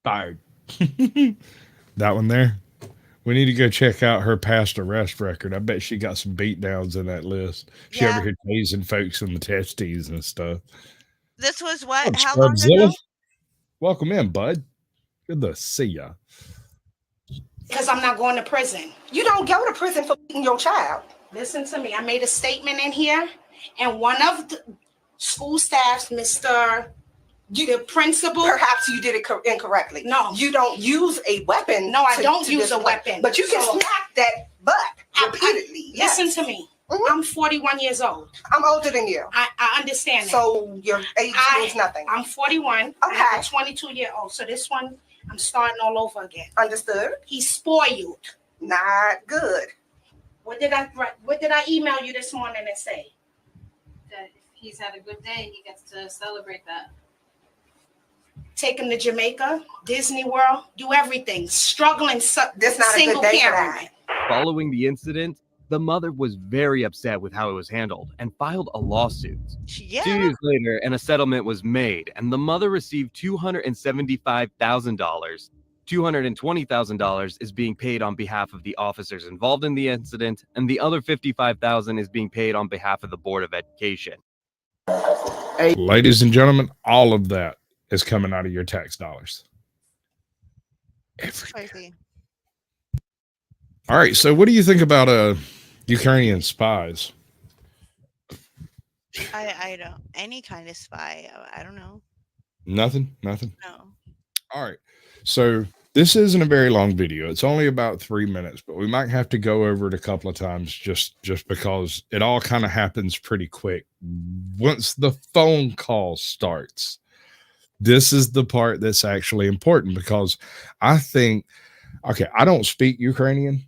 Fired. That one there. We need to go check out her past arrest record. I bet she got some beat downs in that list. She over here tasing folks in the testes and stuff. This was what? What's How up, long Scrubzilla? ago? Welcome in, bud. Good to see ya. because I'm not going to prison. You don't go to prison for beating your child. Listen to me. I made a statement in here, and one of the school staffs, Mr. The principal. Perhaps you did it incorrectly. No. You don't use a weapon. No, I don't use a weapon. But you can smack that butt repeatedly. Listen to me. I'm 41 years old. I'm older than you. I understand that. So your age means nothing. I'm 41. I have a 22-year-old. So this one, I'm starting all over again. Understood. He's spoiled. Not good. What did I email you this morning and say? That if he's had a good day, he gets to celebrate that. Take him to Jamaica, Disney World, do everything. Struggling This not a single good day for parent. Following the incident, the mother was very upset with how it was handled and filed a lawsuit. Yeah. 2 years later, and a settlement was made, and the mother received $275,000. $220,000 is being paid on behalf of the officers involved in the incident, and the other $55,000 is being paid on behalf of the Board of Education. Ladies and gentlemen, all of that is coming out of your tax dollars. Crazy. All right, so what do you think about Ukrainian spies? I don't. Any kind of spy. I don't know. Nothing. No. All right, so this isn't a very long video. It's only about 3 minutes, but we might have to go over it a couple of times just because it all kind of happens pretty quick. Once the phone call starts, this is the part that's actually important, because I think, okay, I don't speak Ukrainian,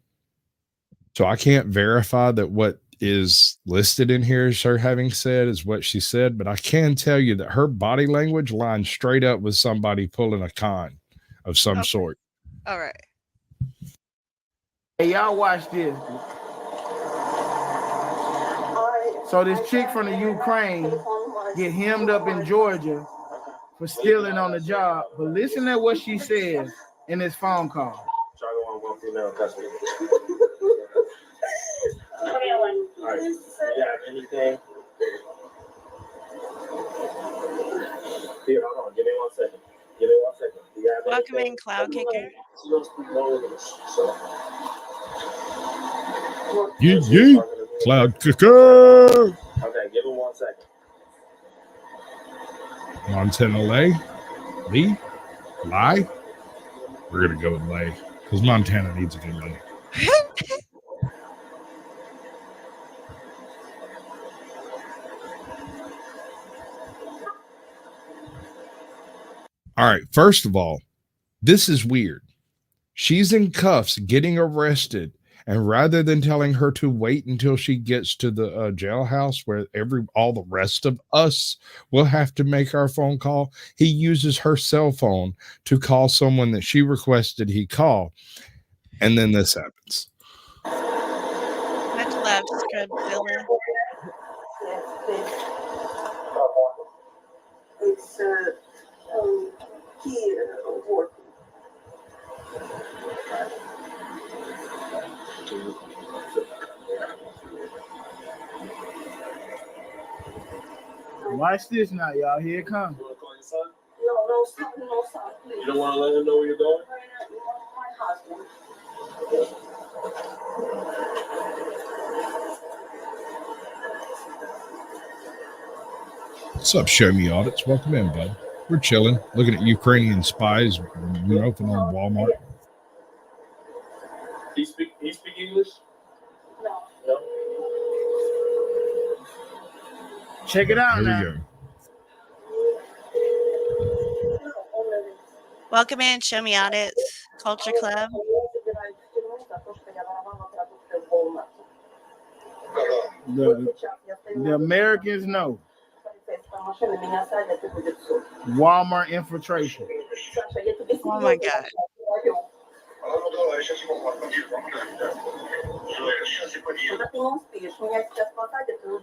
so I can't verify that what is listed in here as her having said is what she said, but I can tell you that her body language lines straight up with somebody pulling a con of some sort. All right. Hey, y'all watch this. So this chick from the Ukraine get hemmed up in Georgia for stealing on the job, but listen to what she says in this phone call. Here, hold on. Give me 1 second. Give me 1 second. You got Welcome in, Cloud Kicker. You Cloud Kicker. Okay, give me 1 second. Montana Lee? We're gonna go with Lay because Montana needs a good lay. All right, first of all, this is weird. She's in cuffs getting arrested, and rather than telling her to wait until she gets to the jailhouse where all the rest of us will have to make our phone call, he uses her cell phone to call someone that she requested he call, and then this happens. Much love, Scrubzilla. It's here working. Watch this now, y'all. Here it comes. No, son, please. You don't want to let him know where you're going? My husband. What's up, Show Me Audits? Welcome in, bud. We're chilling, looking at Ukrainian spies open on Walmart. He speak English? No. Check it out Here now. we go. Welcome in, Show Me Audits, Culture Club. The Americans know. Walmart infiltration. Oh my God.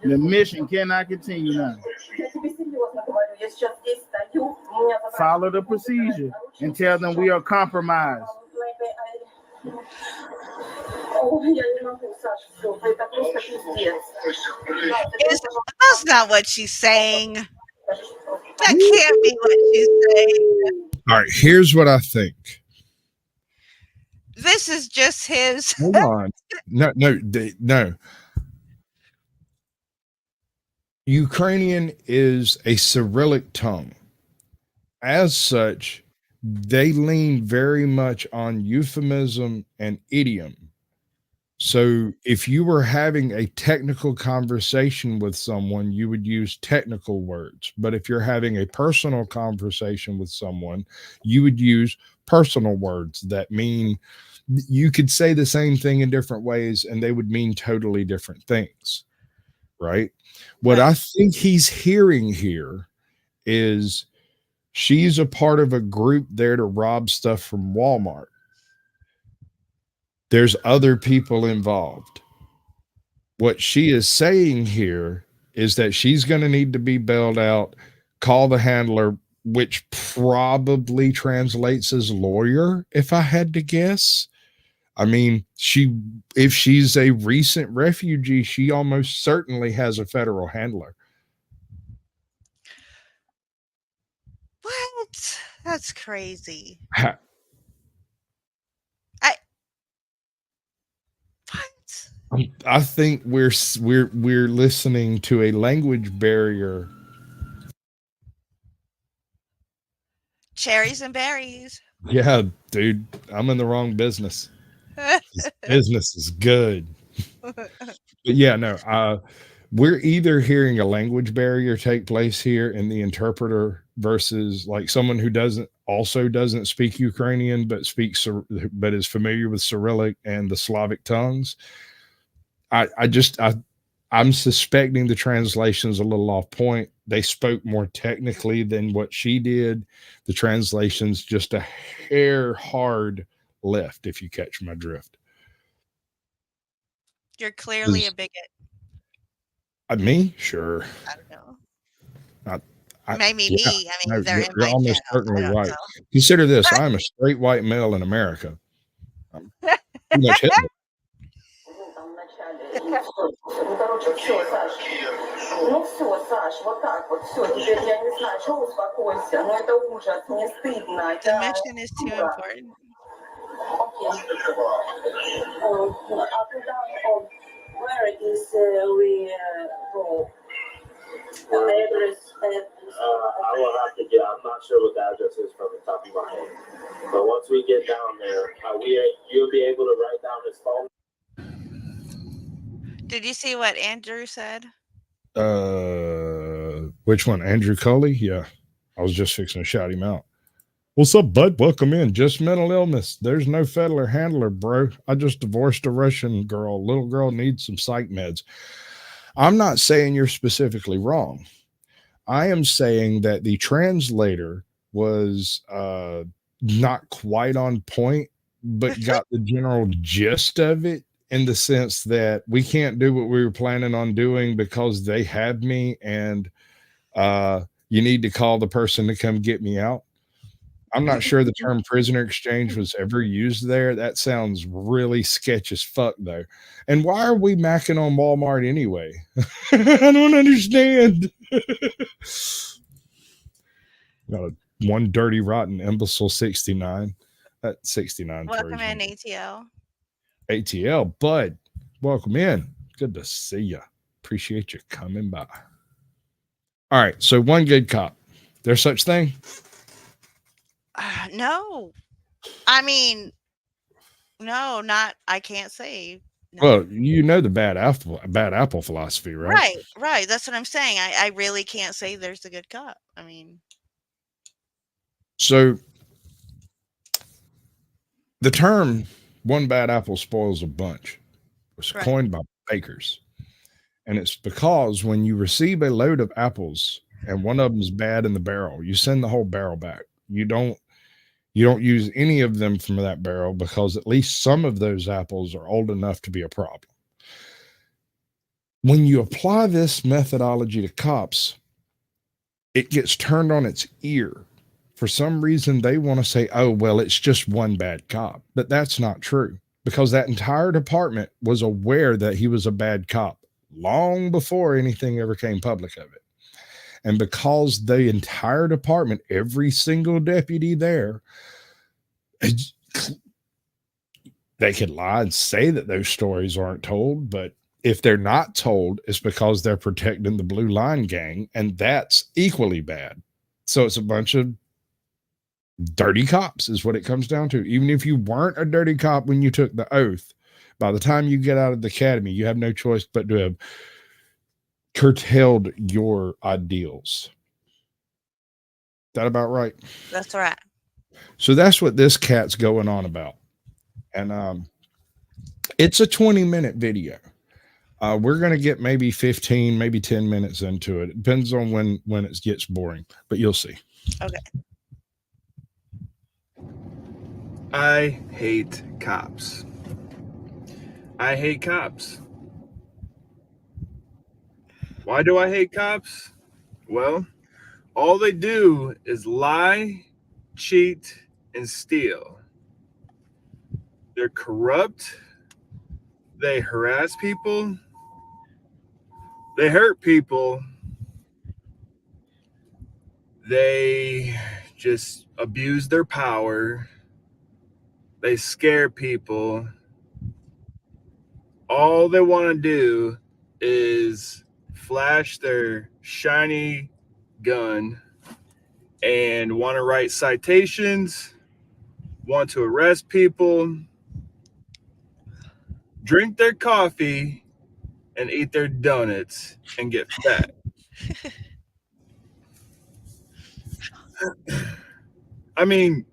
The mission cannot continue now. Follow the procedure and tell them we are compromised. That's not what she's saying. That can't be what she's saying. All right, here's what I think. This is just his. Hold on. No. Ukrainian is a Cyrillic tongue. As such, they lean very much on euphemism and idiom. So if you were having a technical conversation with someone, you would use technical words. But if you're having a personal conversation with someone, you would use personal words that mean you could say the same thing in different ways and they would mean totally different things. Right? What I think he's hearing here is she's a part of a group there to rob stuff from Walmart. There's other people involved. What she is saying here is that she's going to need to be bailed out, call the handler, which probably translates as lawyer, if I had to guess. I mean, if she's a recent refugee, she almost certainly has a federal handler. What? That's crazy. I think we're listening to a language barrier. Cherries and berries. Yeah, dude, I'm in the wrong business. This business is good. But yeah, no, we're either hearing a language barrier take place here in the interpreter versus like someone who doesn't speak Ukrainian, but is familiar with Cyrillic and the Slavic tongues. I'm suspecting the translation's a little off point. They spoke more technically than what she did. The translation's just a hair hard left, if you catch my drift. You're clearly a bigot. Me? Sure. I don't know. Maybe me. I mean, they're in my almost channel. certainly right. Consider this. I'm a straight white male in America. I'm pretty much Hitler. Ну, короче, все, Саш. Ну, все, Саш, вот так вот. Все, теперь я не знаю, что успокойся. Ну, это ужас, мне стыдно. The mission is too important. Окей. А куда, where is we go? Address. I will have to get. I'm not sure what the address is from the top of my head. But once we get down there, you'll be able to write down his phone. Did you see what Andrew said? Which one? Andrew Cully? Yeah. I was just fixing to shout him out. What's up, bud? Welcome in. Just mental illness. There's no fettler handler, bro. I just divorced a Russian girl. Little girl needs some psych meds. I'm not saying you're specifically wrong. I am saying that the translator was not quite on point, but got the general gist of it, in the sense that we can't do what we were planning on doing because they have me, and you need to call the person to come get me out. I'm not sure the term prisoner exchange was ever used there. That sounds really sketch as fuck, though. And why are we macking on Walmart anyway? I don't understand. One dirty, rotten imbecile 69. That 69. Welcome in, ATL. ATL, bud. Welcome in. Good to see you. Appreciate you coming by. All right. So one good cop. There's such thing? No. I mean, no, not, I can't say. No. Well, you know the bad apple philosophy, right? Right. That's what I'm saying. I really can't say there's a good cop. I mean. So the term one bad apple spoils a bunch was coined by bakers. And it's because when you receive a load of apples and one of them's bad in the barrel, you send the whole barrel back. You don't use any of them from that barrel, because at least some of those apples are old enough to be a problem. When you apply this methodology to cops, it gets turned on its ear. For some reason, they want to say, oh, well, it's just one bad cop. But that's not true, because that entire department was aware that he was a bad cop long before anything ever came public of it. And because the entire department, every single deputy there, they could lie and say that those stories aren't told, but if they're not told, it's because they're protecting the Blue Line Gang, and that's equally bad. So it's a bunch of dirty cops is what it comes down to. Even if you weren't a dirty cop when you took the oath, by the time you get out of the academy, you have no choice but to have curtailed your ideals. That about right? That's right. So that's what this cat's going on about. And it's a 20-minute video. We're going to get maybe 15, maybe 10 minutes into it. It depends on when it gets boring, but you'll see. Okay. I hate cops. I hate cops. Why do I hate cops? Well, all they do is lie, cheat, and steal. They're corrupt. They harass people. They hurt people. They just abuse their power. They scare people. All they want to do is flash their shiny gun and want to write citations, want to arrest people, drink their coffee, and eat their donuts and get fat. I mean,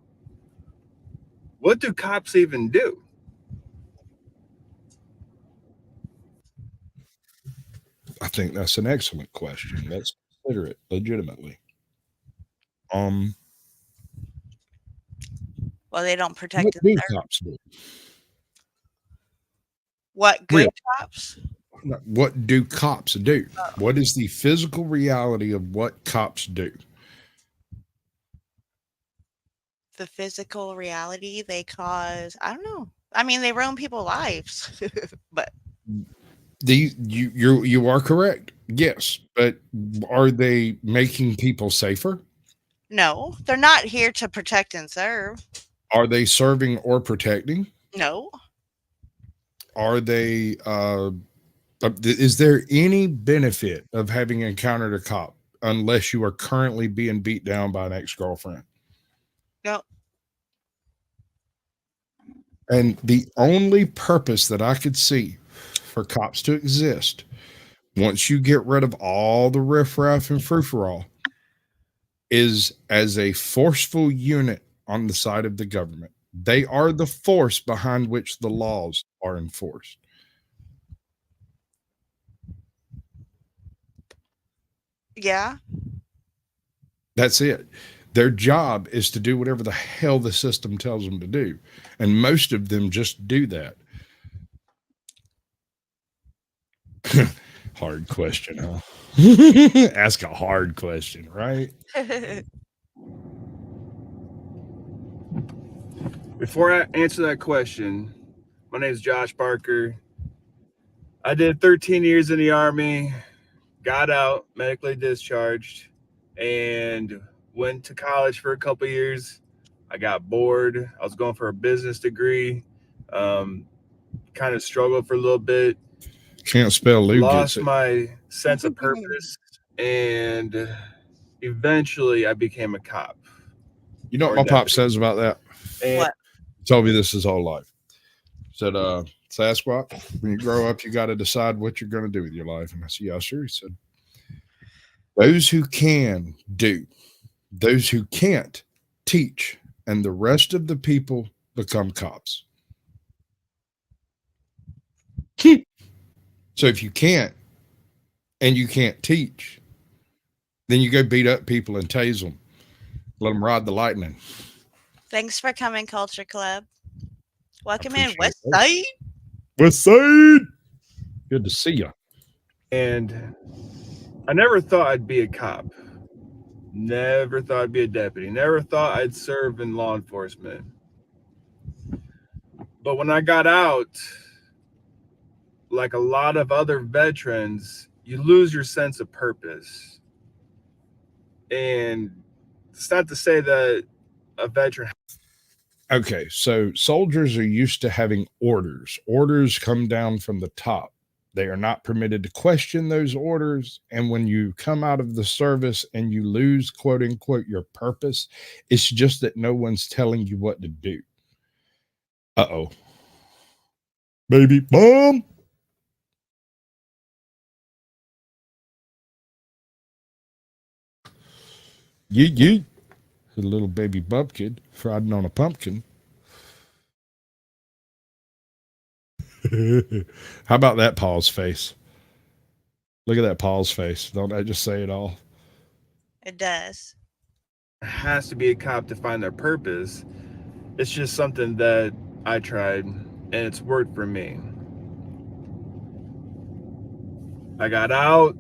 what do cops even do? I think that's an excellent question. Let's consider it legitimately. Well, they don't protect what do their... cops do? What good cops? What do cops do? What is the physical reality of what cops do? The physical reality they cause, I don't know. I mean, they ruin people's lives, but You are correct. Yes, but are they making people safer? No, they're not here to protect and serve. Are they serving or protecting? No. Are they is there any benefit of having encountered a cop unless you are currently being beat down by an ex-girlfriend? No. And the only purpose that I could see for cops to exist, once you get rid of all the riffraff and frou-for-all, is as a forceful unit on the side of the government. They are the force behind which the laws are enforced. Yeah. That's it. Their job is to do whatever the hell the system tells them to do. And most of them just do that. Hard question, huh? Ask a hard question, right? Before I answer that question, my name is Josh Barker. I did 13 years in the Army, got out, medically discharged, and went to college for a couple years. I got bored. I was going for a business degree. Kind of struggled for a little bit. Can't spell Lou Lost gets it. my sense of purpose, and eventually I became a cop. You know what my pop says about that? What? He told me this his whole life. Said, Sasquatch, when you grow up, you got to decide what you're going to do with your life. And I said, yeah, sure. He said, those who can do, those who can't teach, and the rest of the people become cops. So if you can't, and you can't teach, then you go beat up people and tase them. Let them ride the lightning. Thanks for coming, Culture Club. Welcome in, West Side. West Side. Good to see you. And I never thought I'd be a cop. Never thought I'd be a deputy. Never thought I'd serve in law enforcement. But when I got out, like a lot of other veterans, you lose your sense of purpose. And it's not to say that a veteran. Okay, so soldiers are used to having orders. Orders come down from the top. They are not permitted to question those orders. And when you come out of the service and you lose, quote unquote, your purpose, it's just that no one's telling you what to do. Uh-oh. Baby bomb. Yeet. A little baby bumpkin riding on a pumpkin. How about that Paul's face? Look at that Paul's face. Don't I just say it all? It does. It has to be a cop to find their purpose. It's just something that I tried, and it's worked for me. I got out,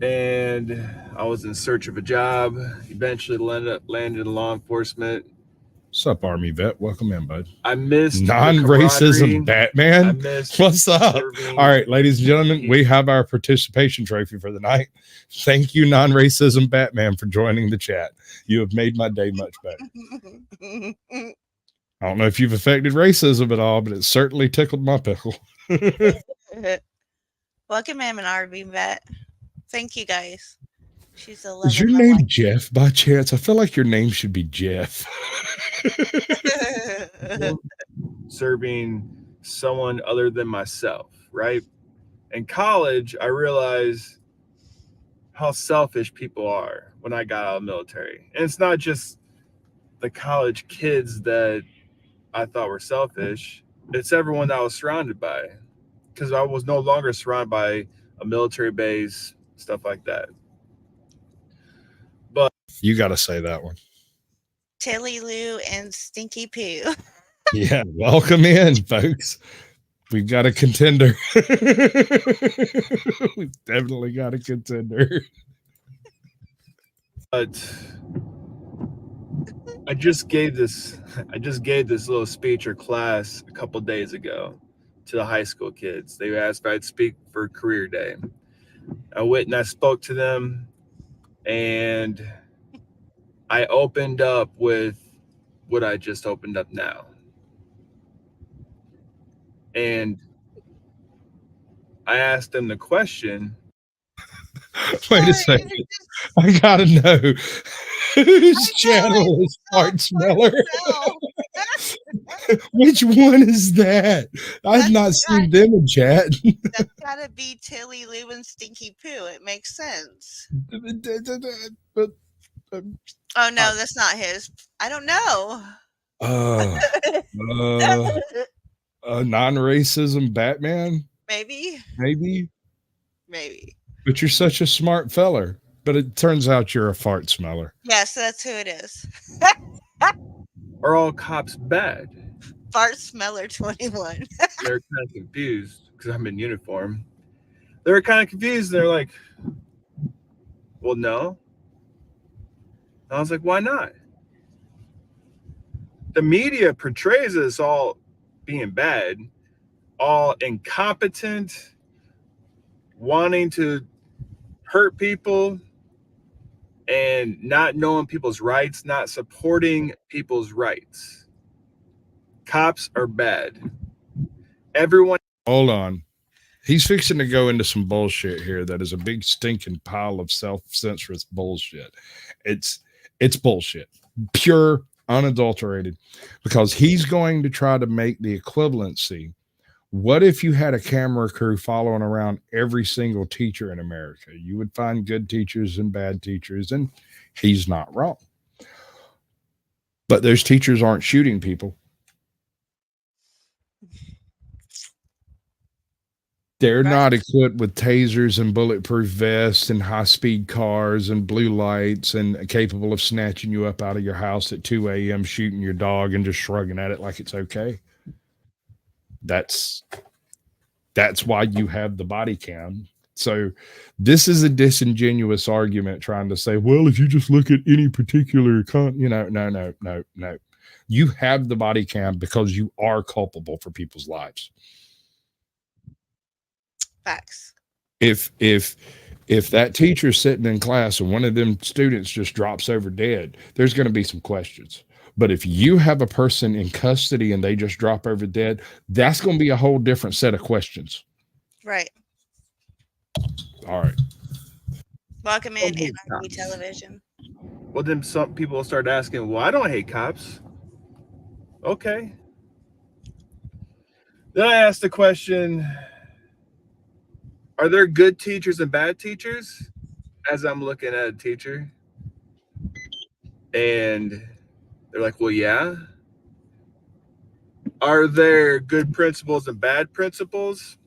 and I was in search of a job. Eventually landed in law enforcement. What's up, Army vet? Welcome in, bud. I missed non-racism Batman. What's up? Serving. All right, ladies and gentlemen, we have our participation trophy for the night. Thank you, non-racism Batman, for joining the chat. You have made my day much better. I don't know if you've affected racism at all, but it certainly tickled my pickle. Welcome in, an RV vet. Thank you, guys. She's a love. Is your name Jeff by chance? I feel like your name should be Jeff. Serving someone other than myself, right? In college, I realized how selfish people are when I got out of the military. And it's not just the college kids that I thought were selfish. It's everyone that I was surrounded by, because I was no longer surrounded by a military base, stuff like that. But you got to say that one. Tilly Lou and Stinky Poo. Yeah, welcome in, folks. We've got a contender. We've definitely got a contender. But I just gave this little speech or class a couple days ago, to the high school kids. They asked if I'd speak for career day. I went and I spoke to them, and I opened up with what I just opened up now. And I asked them the question. Wait a second. I gotta know whose channel is Fart Smeller. Which one is that? I've not seen them in chat. That's gotta be Tilly Lou and Stinky Poo. It makes sense. Oh no, that's not his. I don't know. Non-racism Batman? Maybe. But you're such a smart feller. But it turns out you're a fart smeller. Yes, that's who it is. Are all cops bad? Fart Smeller 21. They're kind of confused because I'm in uniform. They're kind of confused. They're like, well, no. I was like, why not? The media portrays us all being bad, all incompetent, wanting to hurt people, and not knowing people's rights, not supporting people's rights. Cops are bad. Everyone. Hold on. He's fixing to go into some bullshit here that is a big stinking pile of self-censorous bullshit. It's bullshit. Pure, unadulterated. Because he's going to try to make the equivalency. What if you had a camera crew following around every single teacher in America? You would find good teachers and bad teachers, and he's not wrong. But those teachers aren't shooting people. They're not equipped with tasers and bulletproof vests and high-speed cars and blue lights and capable of snatching you up out of your house at 2 a.m., shooting your dog and just shrugging at it like it's okay. That's why you have the body cam. So this is a disingenuous argument trying to say, well, if you just look at any particular no. You have the body cam because you are culpable for people's lives. Facts. If that teacher's sitting in class and one of them students just drops over dead, there's going to be some questions. But if you have a person in custody and they just drop over dead, that's going to be a whole different set of questions. Right. All right. Welcome in Anarchy Television. Well, then some people start asking, well, I don't hate cops. Okay. Then I asked the question, are there good teachers and bad teachers? As I'm looking at a teacher. And they're like, well, yeah. Are there good principals and bad principals?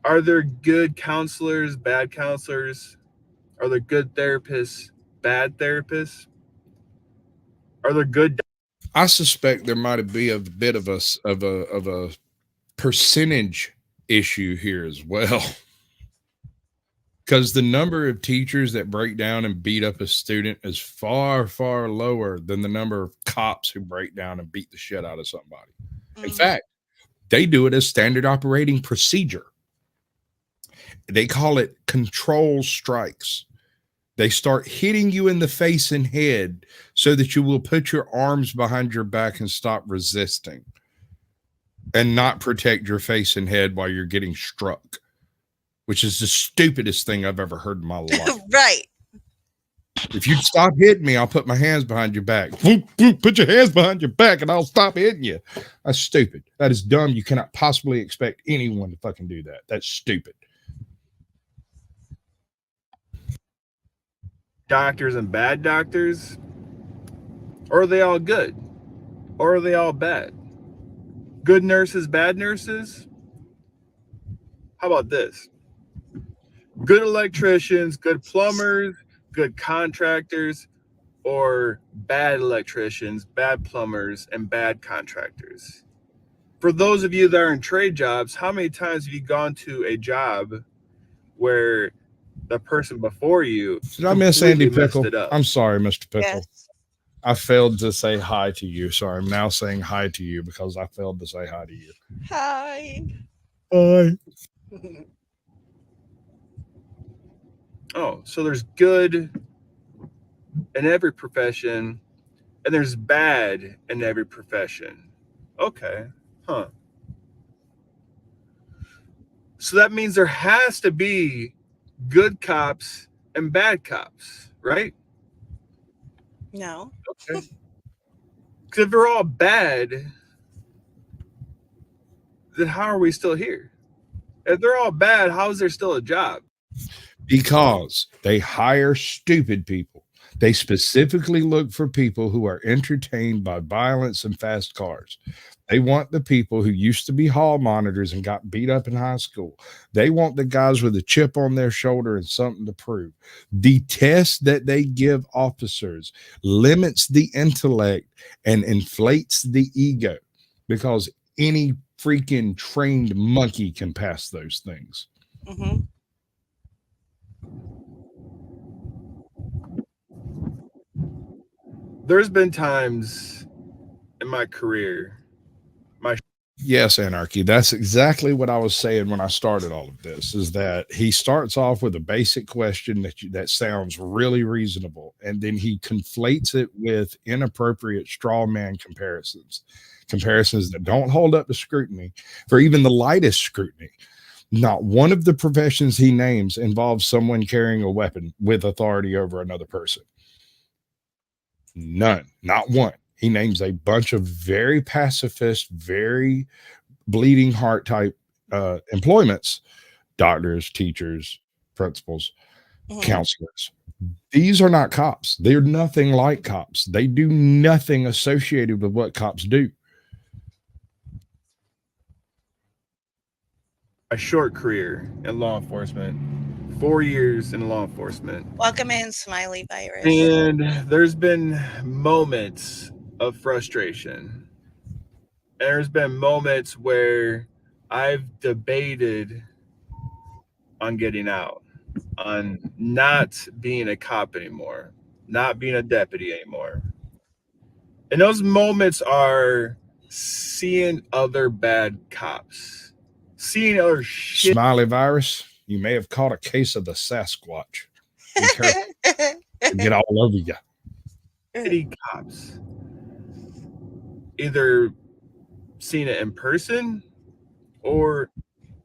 Are there good counselors, bad counselors? Are there good therapists, bad therapists? Are there good? I suspect there might be a bit of a percentage issue here as well. Because the number of teachers that break down and beat up a student is far, far lower than the number of cops who break down and beat the shit out of somebody. In fact, they do it as standard operating procedure. They call it control strikes. They start hitting you in the face and head so that you will put your arms behind your back and stop resisting and not protect your face and head while you're getting struck, which is the stupidest thing I've ever heard in my life. Right. If you stop hitting me, I'll put my hands behind your back. Put your hands behind your back and I'll stop hitting you. That's stupid. That is dumb. You cannot possibly expect anyone to fucking do that. That's stupid. Doctors and bad doctors? Or are they all good? Or are they all bad? Good nurses, bad nurses? How about this? Good electricians, good plumbers, good contractors, or bad electricians, bad plumbers, and bad contractors. For those of you that are in trade jobs, how many times have you gone to a job where the person before you did I miss Andy Pickle? it up? I'm sorry, Mr. Pickle. Yes. I failed to say hi to you, so I'm now saying hi to you because I failed to say hi to you. Hi. Hi. Oh, so there's good in every profession, and there's bad in every profession. Okay. Huh. So that means there has to be good cops and bad cops, right? No. Okay. Because if they're all bad, then how are we still here? If they're all bad, how is there still a job? Because they hire stupid people. They specifically look for people who are entertained by violence and fast cars. They want the people who used to be hall monitors and got beat up in high school. They want the guys with a chip on their shoulder and something to prove. The test that they give officers limits the intellect and inflates the ego because any freaking trained monkey can pass those things. Mm-hmm. There's been times in my career, Yes, Anarchy. That's exactly what I was saying when I started all of this, is that he starts off with a basic question that sounds really reasonable, and then he conflates it with inappropriate straw man comparisons that don't hold up to scrutiny for even the lightest scrutiny. Not one of the professions he names involves someone carrying a weapon with authority over another person. None, not one. He names a bunch of very pacifist, very bleeding heart type employments: doctors, teachers, principals, counselors. These are not cops. They're nothing like cops. They do nothing associated with what cops do. A short career in law enforcement, 4 years in law enforcement. Welcome in, Smiley Virus. And there's been moments of frustration. And there's been moments where I've debated on getting out, on not being a cop anymore, not being a deputy anymore. And those moments are seeing other bad cops, seeing other shit. Smiley Virus, you may have caught a case of the Sasquatch. Be careful. It'll get all over you. City cops. Either seeing it in person or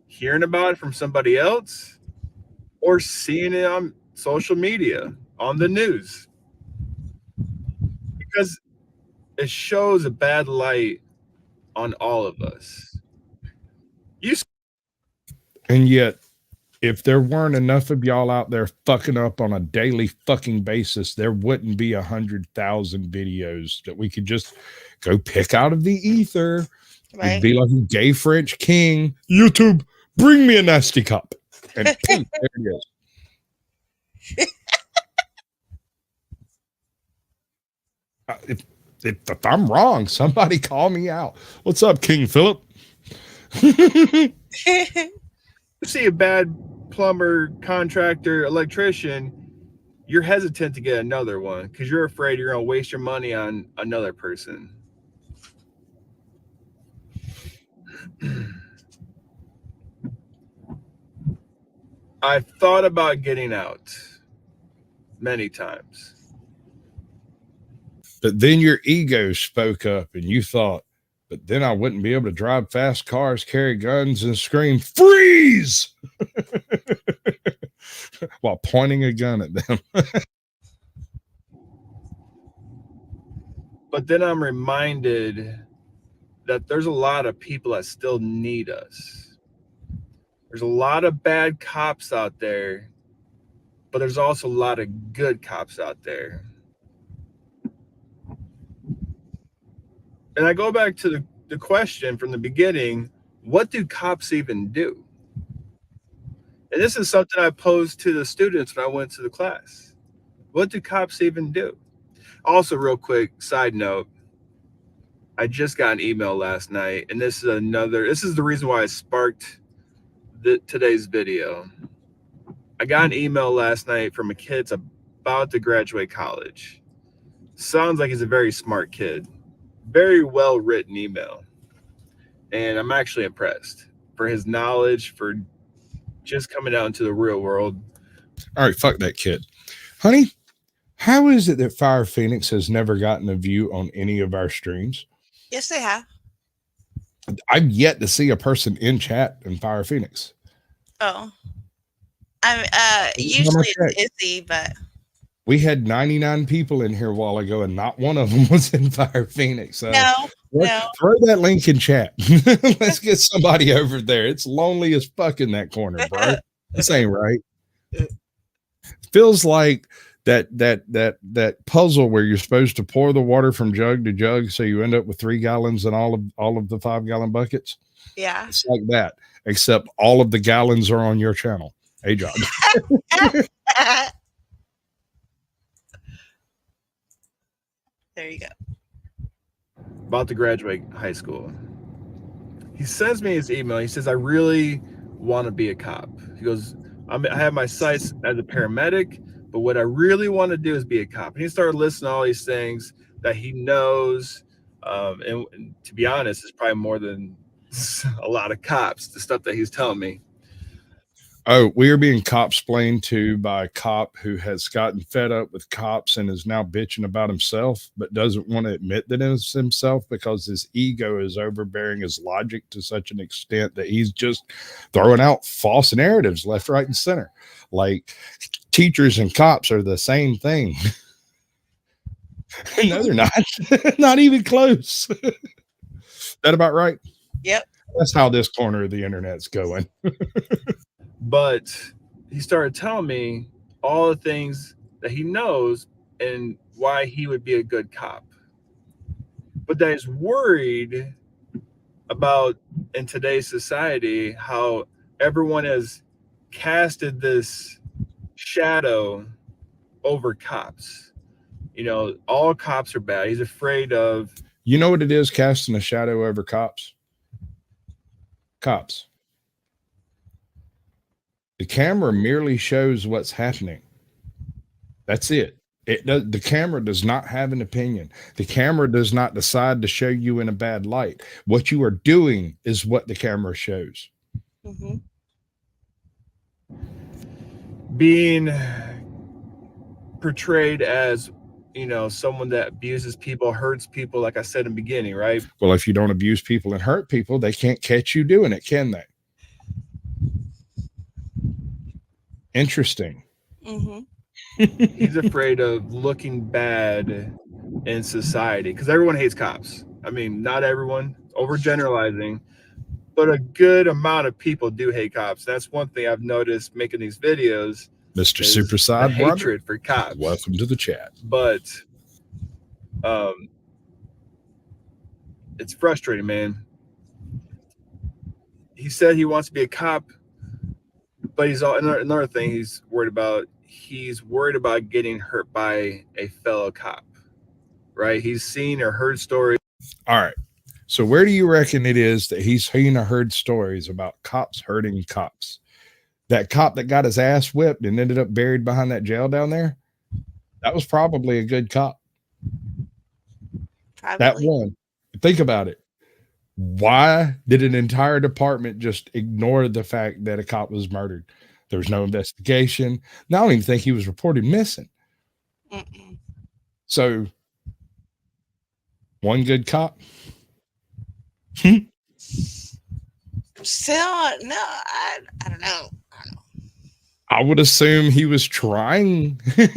hearing about it from somebody else or seeing it on social media, on the news. Because it shows a bad light on all of us. And yet, if there weren't enough of y'all out there fucking up on a daily fucking basis, there wouldn't be 100,000 videos that we could just go pick out of the ether. Right. We'd be like a gay French king. YouTube, bring me a nasty cop. And ping, there it is. If I'm wrong, somebody call me out. What's up, King Philip? See a bad plumber, contractor, electrician, you're hesitant to get another one because you're afraid you're going to waste your money on another person. I've thought about getting out many times. But then your ego spoke up and you thought, but then I wouldn't be able to drive fast cars, carry guns, and scream, freeze! While pointing a gun at them. But then I'm reminded that there's a lot of people that still need us. There's a lot of bad cops out there, but there's also a lot of good cops out there. And I go back to the question from the beginning, what do cops even do? And this is something I posed to the students when I went to the class. What do cops even do? Also, real quick, side note, I just got an email last night, and this is the reason why I sparked today's video. I got an email last night from a kid that's about to graduate college. Sounds like he's a very smart kid. Very well written email. And I'm actually impressed for his knowledge, for just coming out into the real world. All right, fuck that kid. Honey, how is it that Fire Phoenix has never gotten a view on any of our streams? Yes, they have. I've yet to see a person in chat in Fire Phoenix. Oh. I'm usually it's Izzy, but we had 99 people in here a while ago, and not one of them was in Fire Phoenix. So no. Throw that link in chat. Let's get somebody over there. It's lonely as fuck in that corner, bro. This ain't right. Feels like that puzzle where you're supposed to pour the water from jug to jug, so you end up with 3 gallons in all of the 5-gallon buckets. Yeah, it's like that, except all of the gallons are on your channel. AJoT's. There you go. About to graduate high school. He sends me his email. He says, I really want to be a cop. He goes, I have my sights as a paramedic, but what I really want to do is be a cop. And he started listing all these things that he knows. And to be honest, it's probably more than a lot of cops, the stuff that he's telling me. Oh, we are being cop-splained to by a cop who has gotten fed up with cops and is now bitching about himself, but doesn't want to admit that it's himself because his ego is overbearing his logic to such an extent that he's just throwing out false narratives left, right, and center. Like teachers and cops are the same thing. No, they're not. Not even close. That about right? Yep. That's how this corner of the internet's going. But he started telling me all the things that he knows and why he would be a good cop. But that he's worried about in today's society how everyone has casted this shadow over cops. You know, all cops are bad. He's afraid of... You know what it is, casting a shadow over cops? Cops. The camera merely shows what's happening. That's it. The camera does not have an opinion. The camera does not decide to show you in a bad light. What you are doing is what the camera shows. Mm-hmm. Being portrayed as, you know, someone that abuses people, hurts people, like I said in the beginning, right? Well, if you don't abuse people and hurt people, they can't catch you doing it, can they? Interesting. Mm-hmm. He's afraid of looking bad in society because everyone hates cops. I mean, not everyone, overgeneralizing, but a good amount of people do hate cops. That's one thing I've noticed making these videos. Mr. Superside the hatred for cops. Welcome to the chat. But it's frustrating, man. He said he wants to be a cop, but he's all another thing he's worried about. He's worried about getting hurt by a fellow cop, right? He's seen or heard stories. All right. So where do you reckon it is that he's seen or heard stories about cops hurting cops? That cop that got his ass whipped and ended up buried behind that jail down there, that was probably a good cop. Probably. That one. Think about it. Why did an entire department just ignore the fact that a cop was murdered? There was no investigation. I don't even think he was reported missing. Mm-mm. So, one good cop. So, no, I don't know. I would assume he was trying. And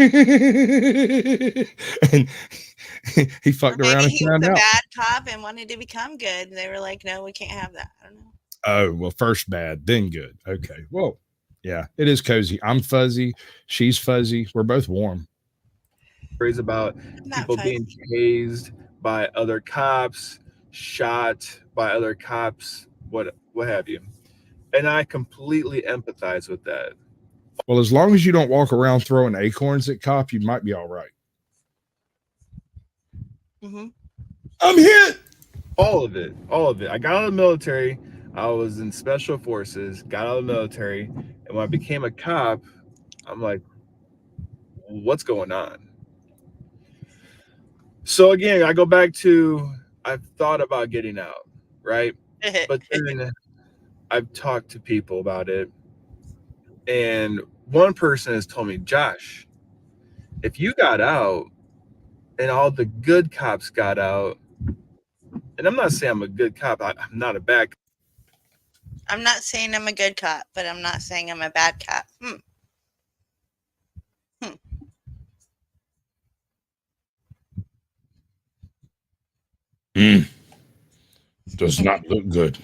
he fucked around and he found was a out. bad cop and wanted to become good. They were like, no, we can't have that. I don't know. Oh, well, first bad, then good. Okay. Well, yeah, it is cozy. I'm fuzzy. She's fuzzy. We're both warm. Stories about people being tased by other cops, shot by other cops, what have you. And I completely empathize with that. Well, as long as you don't walk around throwing acorns at cop, you might be all right. Mm-hmm. I'm hit. All of it. I got out of the military. I was in special forces, got out of the military. And when I became a cop, I'm like, what's going on? So again, I go back to I've thought about getting out, right? But then I've talked to people about it, and one person has told me, Josh, if you got out and all the good cops got out, and I'm not saying I'm a good cop, I'm not a bad cop. I'm not saying I'm a good cop, but I'm not saying I'm a bad cop. Does not look good.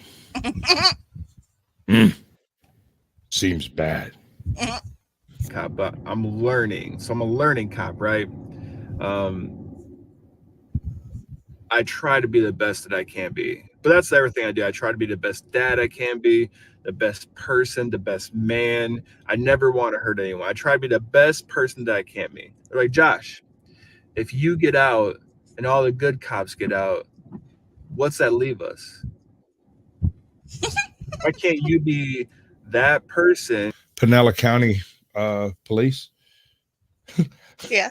Seems bad. Cop, but I'm learning. So I'm a learning cop, right? I try to be the best that I can be. But that's everything I do. I try to be the best dad I can be, the best person, the best man. I never want to hurt anyone. I try to be the best person that I can be. They're like, Josh, if you get out and all the good cops get out, what's that leave us? Why can't you be that person? Pinella County Police. Yeah.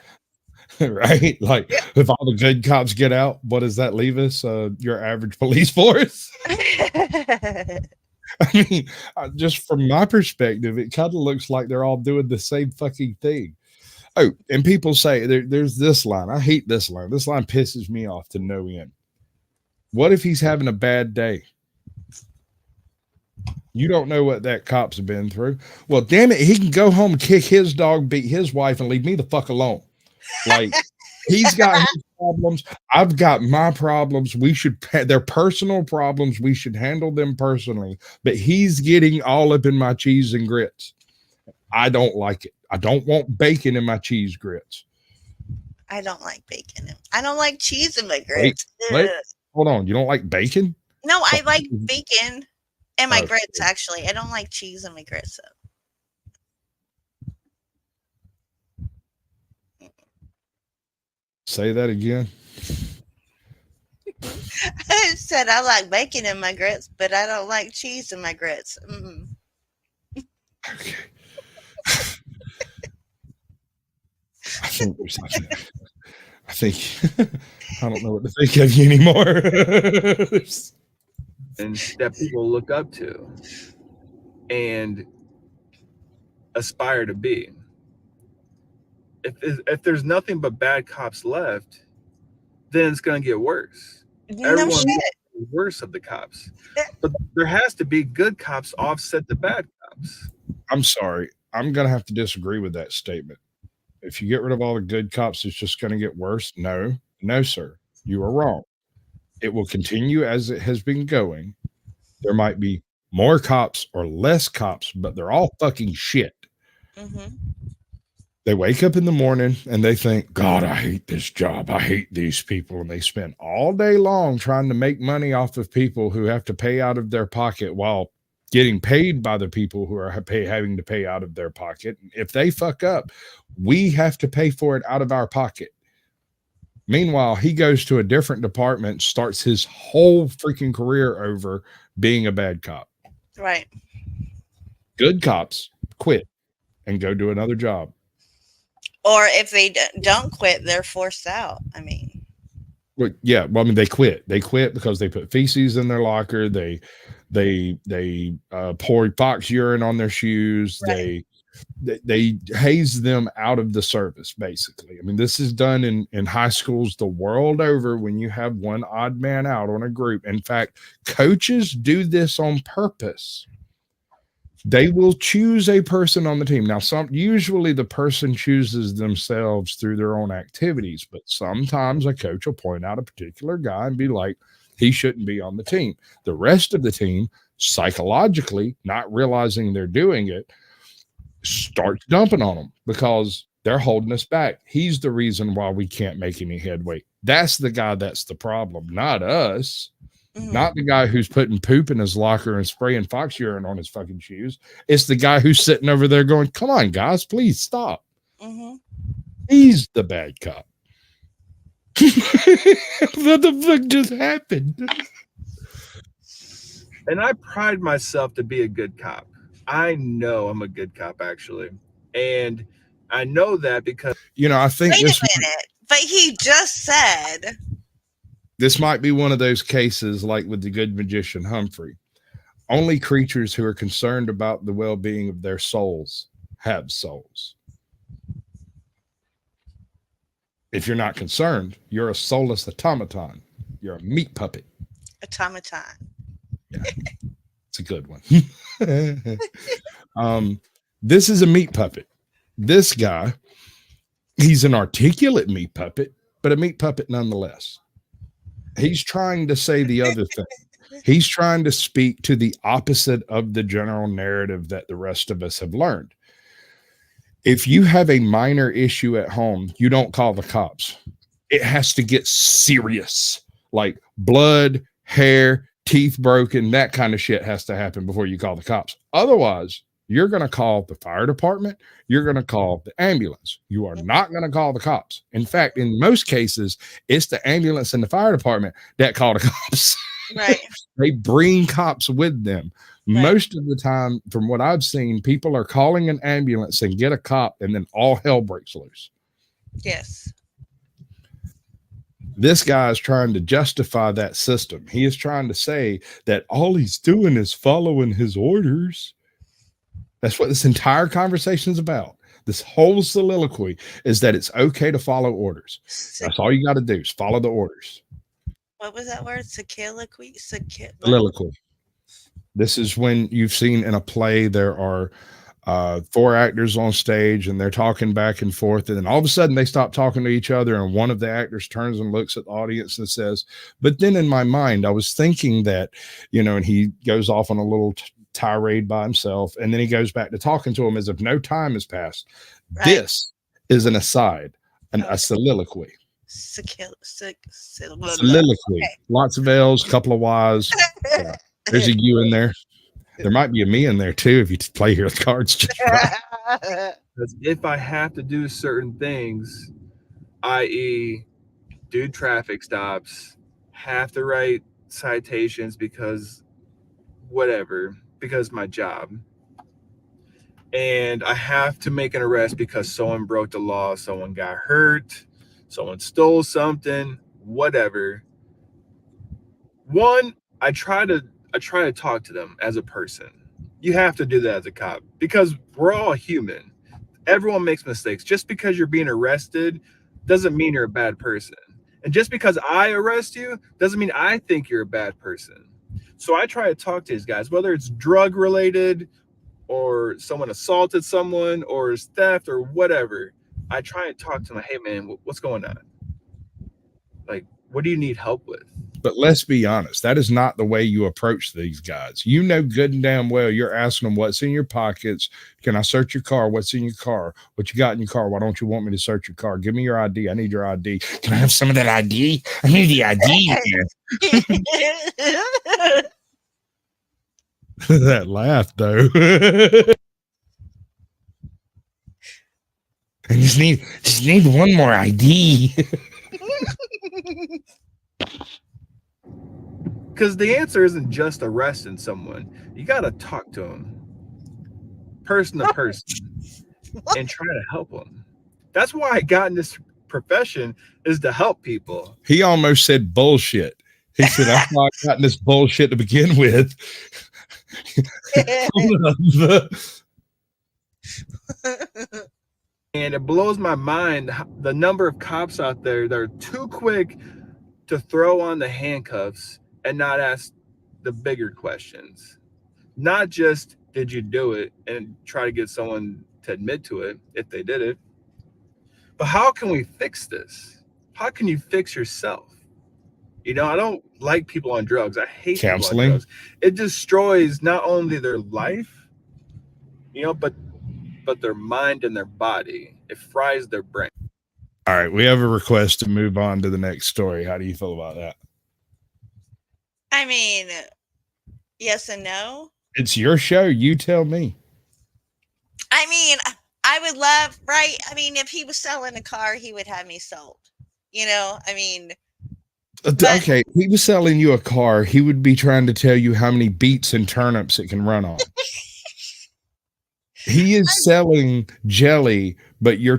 Right? Like, if all the good cops get out, what does that leave us? Your average police force? I mean, just from my perspective, it kind of looks like they're all doing the same fucking thing. Oh, and people say there's this line. I hate this line. This line pisses me off to no end. What if he's having a bad day? You don't know what that cop's been through. Well, damn it, he can go home and kick his dog, beat his wife, and leave me the fuck alone. Like, he's got his problems. I've got my problems. They're personal problems. We should handle them personally. But he's getting all up in my cheese and grits. I don't like it. I don't want bacon in my cheese grits. I don't like bacon. I don't like cheese in my grits. Wait, hold on. You don't like bacon? No, I like bacon in my grits, actually. I don't like cheese in my grits, though. Say that again. I said I like bacon in my grits, but I don't like cheese in my grits. Okay. I think I don't know what to think of you anymore. And that people look up to and aspire to be. If there's nothing but bad cops left, then it's going to get worse. Everyone wants the worst of the cops. But there has to be good cops offset the bad cops. I'm sorry. I'm going to have to disagree with that statement. If you get rid of all the good cops, it's just going to get worse. No, sir. You are wrong. It will continue as it has been going. There might be more cops or less cops, but they're all fucking shit. They wake up in the morning and they think, God, I hate this job. I hate these people. And they spend all day long trying to make money off of people who have to pay out of their pocket while getting paid by the people who are having to pay out of their pocket. If they fuck up, we have to pay for it out of our pocket. Meanwhile, he goes to a different department, starts his whole freaking career over being a bad cop. Right. Good cops quit and go do another job. Or if they don't quit, they're forced out. I mean. Well, yeah. Well, I mean, they quit. They quit because they put feces in their locker. They pour fox urine on their shoes. Right. They haze them out of the service, basically. I mean, this is done in high schools the world over when you have one odd man out on a group. In fact, coaches do this on purpose. They will choose a person on the team. Now, usually the person chooses themselves through their own activities, but sometimes a coach will point out a particular guy and be like, he shouldn't be on the team. The rest of the team, psychologically, not realizing they're doing it, starts dumping on them because they're holding us back. He's the reason why we can't make any headway. That's the guy that's the problem, not us. Not the guy who's putting poop in his locker and spraying fox urine on his fucking shoes. It's the guy who's sitting over there going, come on, guys, please stop. He's the bad cop. What the fuck just happened? And I pride myself to be a good cop. I know I'm a good cop, actually. And I know that because... You know, I think Wait a minute. But he just said. This might be one of those cases like with the good magician Humphrey. Only creatures who are concerned about the well-being of their souls have souls. If you're not concerned, you're a soulless automaton. You're a meat puppet. Automaton. Yeah, it's a good one. This is a meat puppet. This guy, he's an articulate meat puppet, but a meat puppet nonetheless. He's trying to say the other thing. He's trying to speak to the opposite of the general narrative that the rest of us have learned. If you have a minor issue at home, you don't call the cops. It has to get serious, like blood, hair, teeth broken, that kind of shit has to happen before you call the cops. Otherwise, you're going to call the fire department. You're going to call the ambulance. You are not going to call the cops. In fact, in most cases, it's the ambulance and the fire department that call the cops. Right. They bring cops with them. Right. Most of the time, from what I've seen, people are calling an ambulance and get a cop, and then all hell breaks loose. Yes. This guy is trying to justify that system. He is trying to say that all he's doing is following his orders. That's what this entire conversation is about. This whole soliloquy is that it's okay to follow orders. That's all you got to do is follow the orders. What was that word? Soliloquy? Soliloquy. This is when you've seen in a play, there are 4 actors on stage and they're talking back and forth. And then all of a sudden they stop talking to each other. And one of the actors turns and looks at the audience and says, but then in my mind, I was thinking that, and he goes off on a little tirade by himself. And then he goes back to talking to him as if no time has passed. Right. This is an aside, a soliloquy. Soliloquy. Okay. Lots of L's, couple of Y's. Yeah. There's a U in there. There might be a me in there too if you play your cards just right. Because if I have to do certain things, i.e., do traffic stops, have to write citations because my job, and I have to make an arrest because someone broke the law, someone got hurt, someone stole something, whatever. One, I try to talk to them as a person. You have to do that as a cop because we're all human. Everyone makes mistakes. Just because you're being arrested doesn't mean you're a bad person. And just because I arrest you doesn't mean I think you're a bad person. So I try to talk to these guys, whether it's drug related or someone assaulted someone or it's theft or whatever. I try and talk to them. Hey man, what's going on? Like, what do you need help with? But let's be honest, that is not the way you approach these guys. You know good and damn well you're asking them what's in your pockets. Can I search your car? What's in your car? What you got in your car? Why don't you want me to search your car? Give me your ID. I need your ID. Can I have some of that ID? I need the ID. That laugh though. I just need one more ID. Because the answer isn't just arresting someone. You got to talk to them person to person and try to help them. That's why I got in this profession, is to help people. He almost said bullshit. He said, I thought I got in this bullshit to begin with. And it blows my mind the number of cops out there that are too quick to throw on the handcuffs and not ask the bigger questions. Not just, did you do it, and try to get someone to admit to it if they did it, but how can we fix this? How can you fix yourself? I don't like people on drugs. I hate counseling. People on drugs. It destroys not only their life, but their mind and their body. It fries their brain. All right, we have a request to move on to the next story. How do you feel about that? I mean, yes and no. It's your show. You tell me. I mean, I would love, right? I mean, if he was selling a car, he would have me sold. I mean. Okay, if he was selling you a car, he would be trying to tell you how many beets and turnips it can run on. He is selling jelly, but you're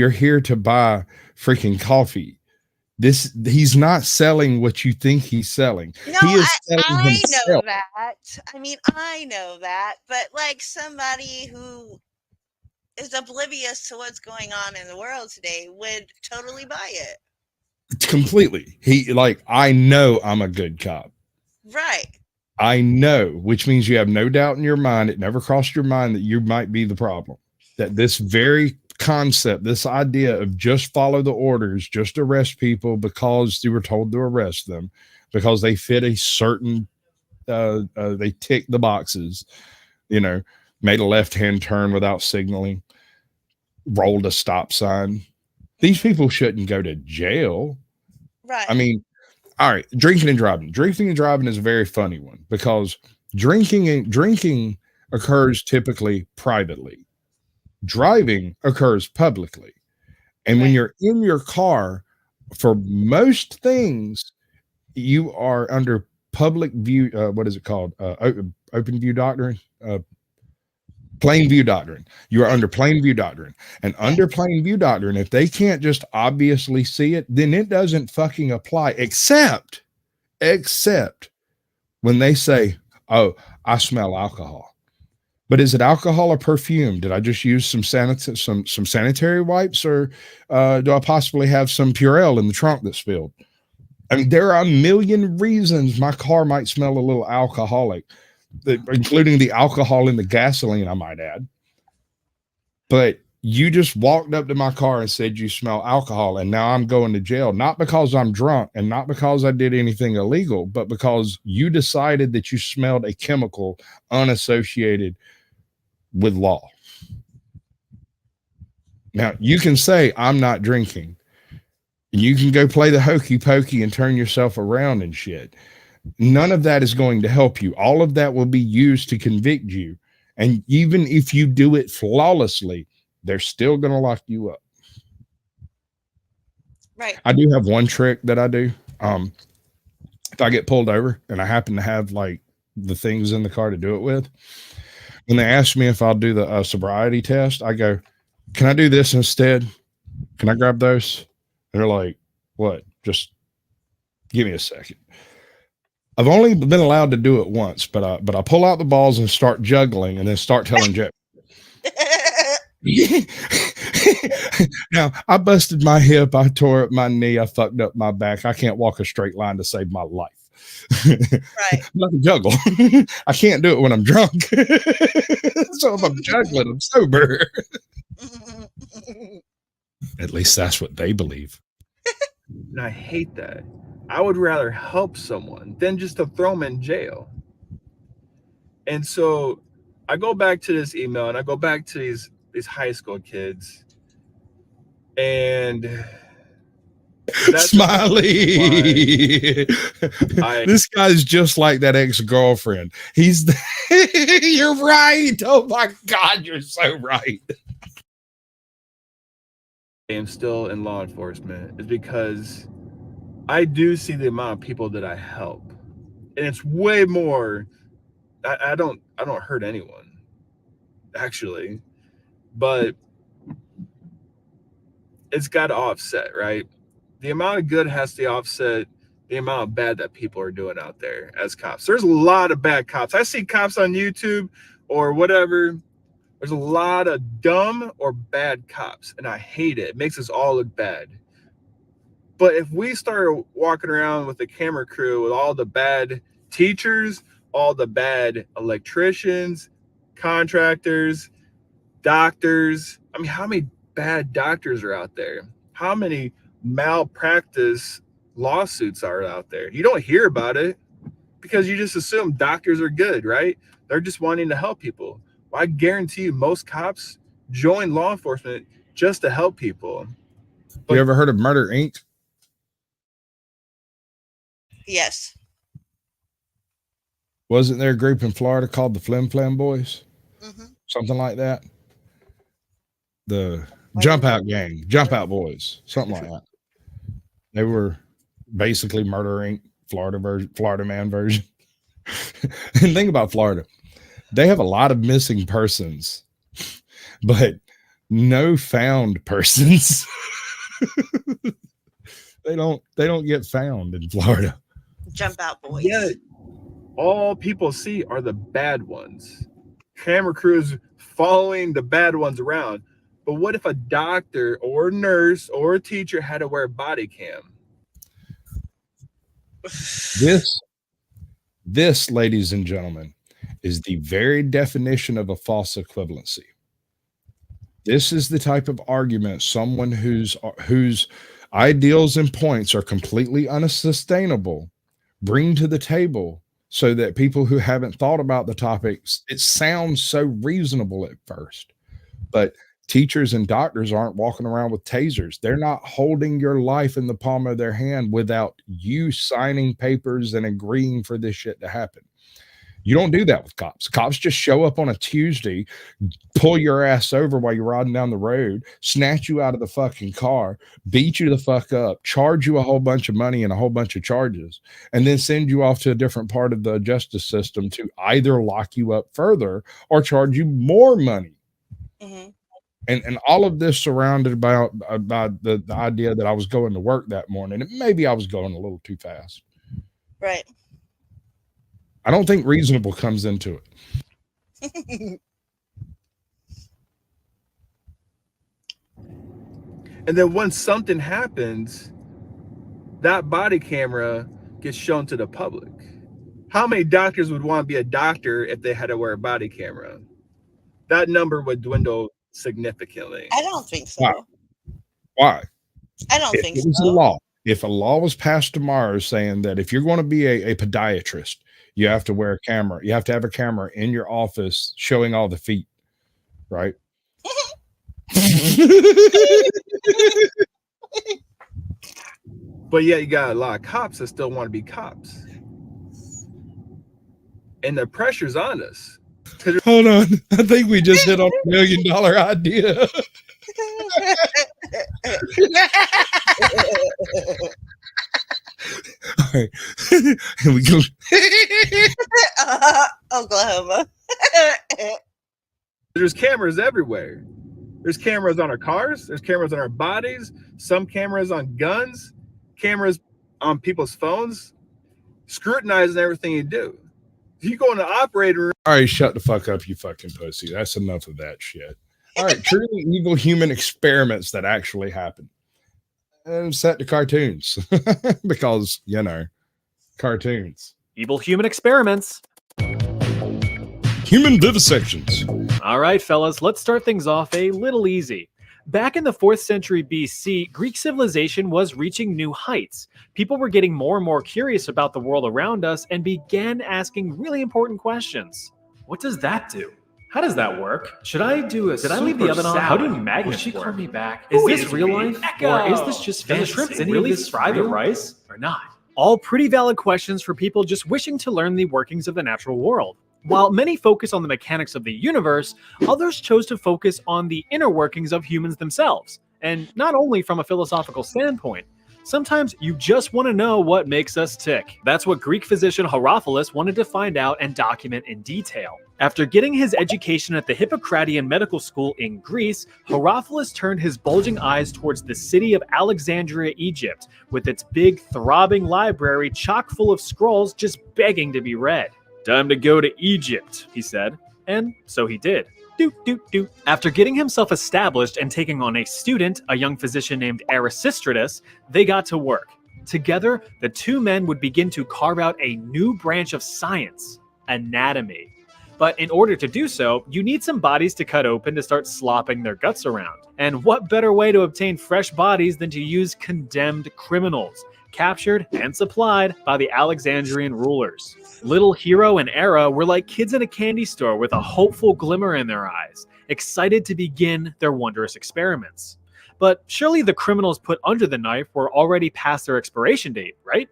here to buy freaking coffee. He's not selling what you think he's selling. No, he is I selling know himself. that. I mean, I know that, but like somebody who is oblivious to what's going on in the world today would totally buy it. Completely. I know I'm a good cop. Right. I know, which means you have no doubt in your mind. It never crossed your mind that you might be the problem. That this very concept, this idea of just follow the orders, just arrest people because you were told to arrest them, because they fit a certain, they tick the boxes, made a left-hand turn without signaling, rolled a stop sign. These people shouldn't go to jail. Right. I mean, all right, drinking and driving. Drinking and driving is a very funny one because drinking occurs typically privately. Driving occurs publicly. And when you're in your car, for most things, you are under public view. What is it called? Open view doctrine? Plain view doctrine. You are under plain view doctrine. And under plain view doctrine, if they can't just obviously see it, then it doesn't fucking apply, except when they say, oh, I smell alcohol. But is it alcohol or perfume? Did I just use some sanitary wipes, or do I possibly have some Purell in the trunk that spilled? I mean, there are a million reasons my car might smell a little alcoholic, including the alcohol in the gasoline, I might add. But you just walked up to my car and said you smell alcohol, and now I'm going to jail, not because I'm drunk and not because I did anything illegal, but because you decided that you smelled a chemical unassociated with law. Now, you can say, I'm not drinking. You can go play the hokey pokey and turn yourself around and shit. None of that is going to help you. All of that will be used to convict you. And even if you do it flawlessly, they're still going to lock you up. Right. I do have one trick that I do. If I get pulled over and I happen to have like the things in the car to do it with, when they ask me if I'll do the sobriety test, I go, can I do this instead? Can I grab those? And they're like, what? Just give me a second. I've only been allowed to do it once, but I pull out the balls and start juggling and then start telling jokes. Now, I busted my hip. I tore up my knee. I fucked up my back. I can't walk a straight line to save my life. Right. I can juggle. I can't do it when I'm drunk. So if I'm juggling, I'm sober. At least that's what they believe. And I hate that. I would rather help someone than just to throw them in jail. And so I go back to this email and I go back to these high school kids, and Smiley. This guy's just like that ex-girlfriend. He's you're right. Oh my God, you're so right. I am still in law enforcement is because I do see the amount of people that I help, and it's way more. I don't hurt anyone, actually, but it's got to offset, right? The amount of good has to offset the amount of bad that people are doing out there as cops. There's a lot of bad cops. I see cops on YouTube or whatever. There's a lot of dumb or bad cops, and I hate it. It makes us all look bad. But if we start walking around with the camera crew with all the bad teachers, all the bad electricians, contractors, doctors, I mean, how many bad doctors are out there? How many malpractice lawsuits are out there? You don't hear about it because you just assume doctors are good, right? They're just wanting to help people. Well, I guarantee you most cops join law enforcement just to help people. You ever heard of Murder, Inc.? Yes. Wasn't there a group in Florida called the Flim Flam Boys? Mm-hmm. Something like that? The Jump Out Gang, Jump Out Boys, something like that. They were basically Murder, Inc., Florida man version. And think about Florida. They have a lot of missing persons, but no found persons. They don't get found in Florida. Jump out boys. Yeah, all people see are the bad ones. Camera crews following the bad ones around. But what if a doctor or a nurse or a teacher had to wear a body cam? This, ladies and gentlemen, is the very definition of a false equivalency. This is the type of argument someone whose ideals and points are completely unsustainable bring to the table, so that people who haven't thought about the topics, it sounds so reasonable at first, but teachers and doctors aren't walking around with tasers. They're not holding your life in the palm of their hand without you signing papers and agreeing for this shit to happen. You don't do that with cops. Cops just show up on a Tuesday, pull your ass over while you're riding down the road, snatch you out of the fucking car, beat you the fuck up, charge you a whole bunch of money and a whole bunch of charges, and then send you off to a different part of the justice system to either lock you up further or charge you more money. Mm-hmm. And all of this surrounded by the idea that I was going to work that morning, and maybe I was going a little too fast. Right. I don't think reasonable comes into it. And then once something happens, that body camera gets shown to the public. How many doctors would want to be a doctor if they had to wear a body camera? That number would dwindle significantly. I don't think so. Why? I don't think it was so. a law. If a law was passed tomorrow saying that if you're going to be a podiatrist, you have to wear a camera. You have to have a camera in your office showing all the feet, right? But yeah, you got a lot of cops that still want to be cops. And the pressure's on us. Hold on. I think we just hit on $1 million idea. All right. Here we go. Oklahoma. There's cameras everywhere. There's cameras on our cars. There's cameras on our bodies. Some cameras on guns. Cameras on people's phones. Scrutinizing everything you do. If you go in the operating room. All right, shut the fuck up, you fucking pussy. That's enough of that shit. All right, truly evil human experiments that actually happen. And set to cartoons. Because, cartoons. Evil human experiments. Human vivisections. All right, fellas, let's start things off a little easy. Back in the 4th century BC, Greek civilization was reaching new heights. People were getting more and more curious about the world around us and began asking really important questions. What does that do? How does that work? Should I leave the oven on? How do magnets work? Will she call me back? Is this real life? Or is this just fantasy? Does the shrimp really fry the rice or not? All pretty valid questions for people just wishing to learn the workings of the natural world. While many focus on the mechanics of the universe, others chose to focus on the inner workings of humans themselves. And not only from a philosophical standpoint. Sometimes you just want to know what makes us tick. That's what Greek physician Herophilus wanted to find out and document in detail. After getting his education at the Hippocratean Medical School in Greece, Herophilus turned his bulging eyes towards the city of Alexandria, Egypt, with its big, throbbing library chock full of scrolls just begging to be read. Time to go to Egypt, he said. And so he did. After getting himself established and taking on a student, a young physician named Erasistratus, they got to work. Together, the two men would begin to carve out a new branch of science, anatomy. But in order to do so, you need some bodies to cut open to start slopping their guts around. And what better way to obtain fresh bodies than to use condemned criminals, captured and supplied by the Alexandrian rulers. Little Hero and Era were like kids in a candy store with a hopeful glimmer in their eyes, excited to begin their wondrous experiments. But surely the criminals put under the knife were already past their expiration date, right?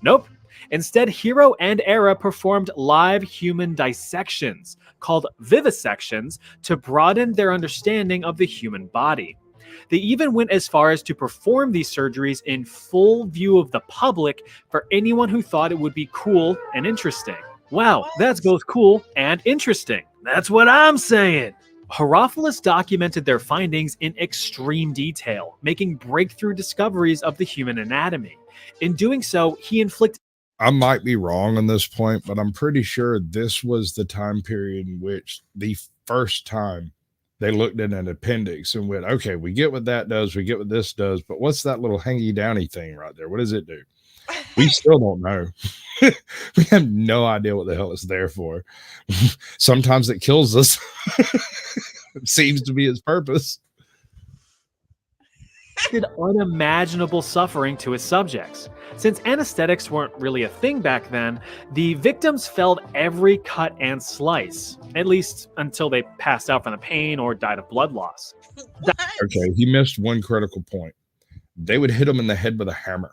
Nope. Instead, Hero and Era performed live human dissections, called vivisections, to broaden their understanding of the human body. They even went as far as to perform these surgeries in full view of the public for anyone who thought it would be cool and interesting. Wow, that's both cool and interesting. That's what I'm saying. Herophilus documented their findings in extreme detail, making breakthrough discoveries of the human anatomy. In doing so, he inflicted... I might be wrong on this point, but I'm pretty sure this was the time period in which the first time they looked at an appendix and went, okay, we get what that does, we get what this does, but what's that little hangy downy thing right there? What does it do? We still don't know. We have no idea what the hell it's there for. Sometimes it kills us. It seems to be its purpose. Did unimaginable suffering to his subjects. Since anesthetics weren't really a thing back then, the victims felt every cut and slice, at least until they passed out from the pain or died of blood loss. Okay, he missed one critical point. They would hit them in the head with a hammer.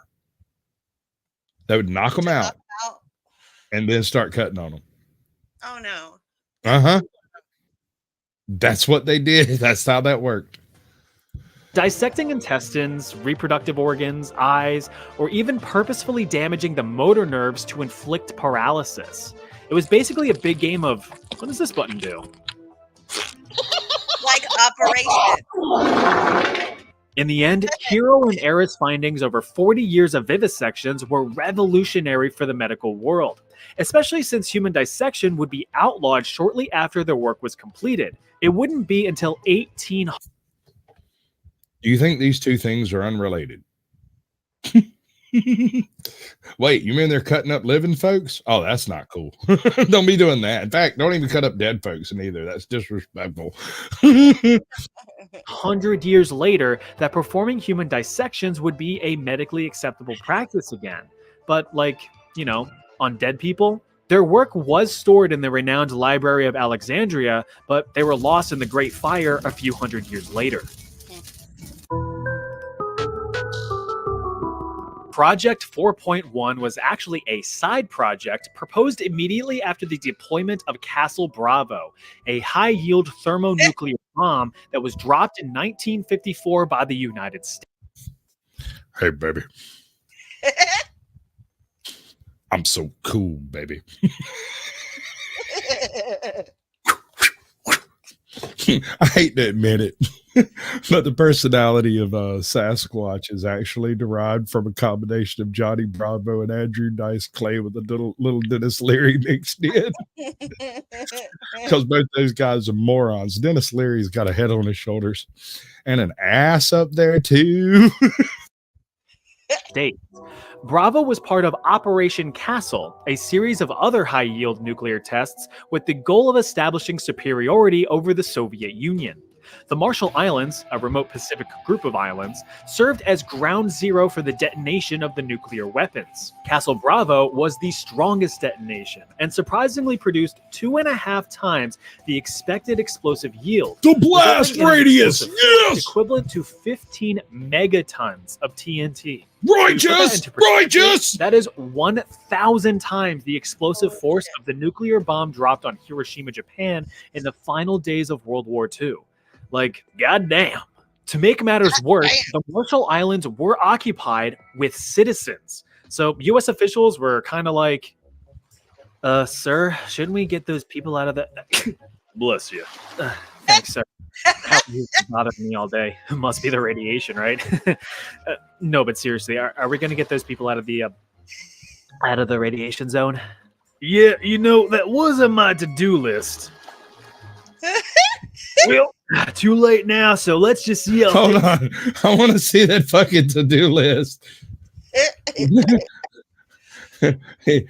They would knock them out and then start cutting on them. Oh, no. Uh-huh. That's what they did. That's how that worked. Dissecting intestines, reproductive organs, eyes, or even purposefully damaging the motor nerves to inflict paralysis. It was basically a big game of, what does this button do? Like Operation. In the end, Hero and Era's findings over 40 years of vivisections were revolutionary for the medical world, especially since human dissection would be outlawed shortly after their work was completed. It wouldn't be until 1800. Do you think these two things are unrelated? Wait, you mean they're cutting up living folks? Oh, that's not cool. Don't be doing that. In fact, don't even cut up dead folks either. That's disrespectful. 100 years later, that performing human dissections would be a medically acceptable practice again. But like, you know, on dead people, their work was stored in the renowned Library of Alexandria, but they were lost in the Great Fire a few hundred years later. Project 4.1 was actually a side project proposed immediately after the deployment of Castle Bravo, a high-yield thermonuclear bomb that was dropped in 1954 by the United States. Hey, baby. I'm so cool, baby. I hate to admit it, but the personality of Sasquatch is actually derived from a combination of Johnny Bravo and Andrew Dice Clay with a little Dennis Leary mixed in. Because both those guys are morons. Dennis Leary's got a head on his shoulders and an ass up there too. States. Bravo was part of Operation Castle, a series of other high-yield nuclear tests with the goal of establishing superiority over the Soviet Union. The Marshall Islands, a remote Pacific group of islands, served as ground zero for the detonation of the nuclear weapons. Castle Bravo was the strongest detonation and surprisingly produced 2.5 times the expected explosive yield. The blast radius, yes! Equivalent to 15 megatons of TNT. Righteous! Righteous! That is 1,000 times the explosive force of the nuclear bomb dropped on Hiroshima, Japan in the final days of World War II. Like, goddamn. To make matters worse, the Marshall Islands were occupied with citizens. So U.S. officials were kind of like, sir, shouldn't we get those people out of the... Bless you. Thanks, sir. How you bothered me all day. Must be the radiation, right? No, but seriously, are we going to get those people out of the radiation zone? Yeah, you know, that was on my to-do list. Well, too late now, so let's just see. Hold on. I want to see that fucking to-do list. Hey,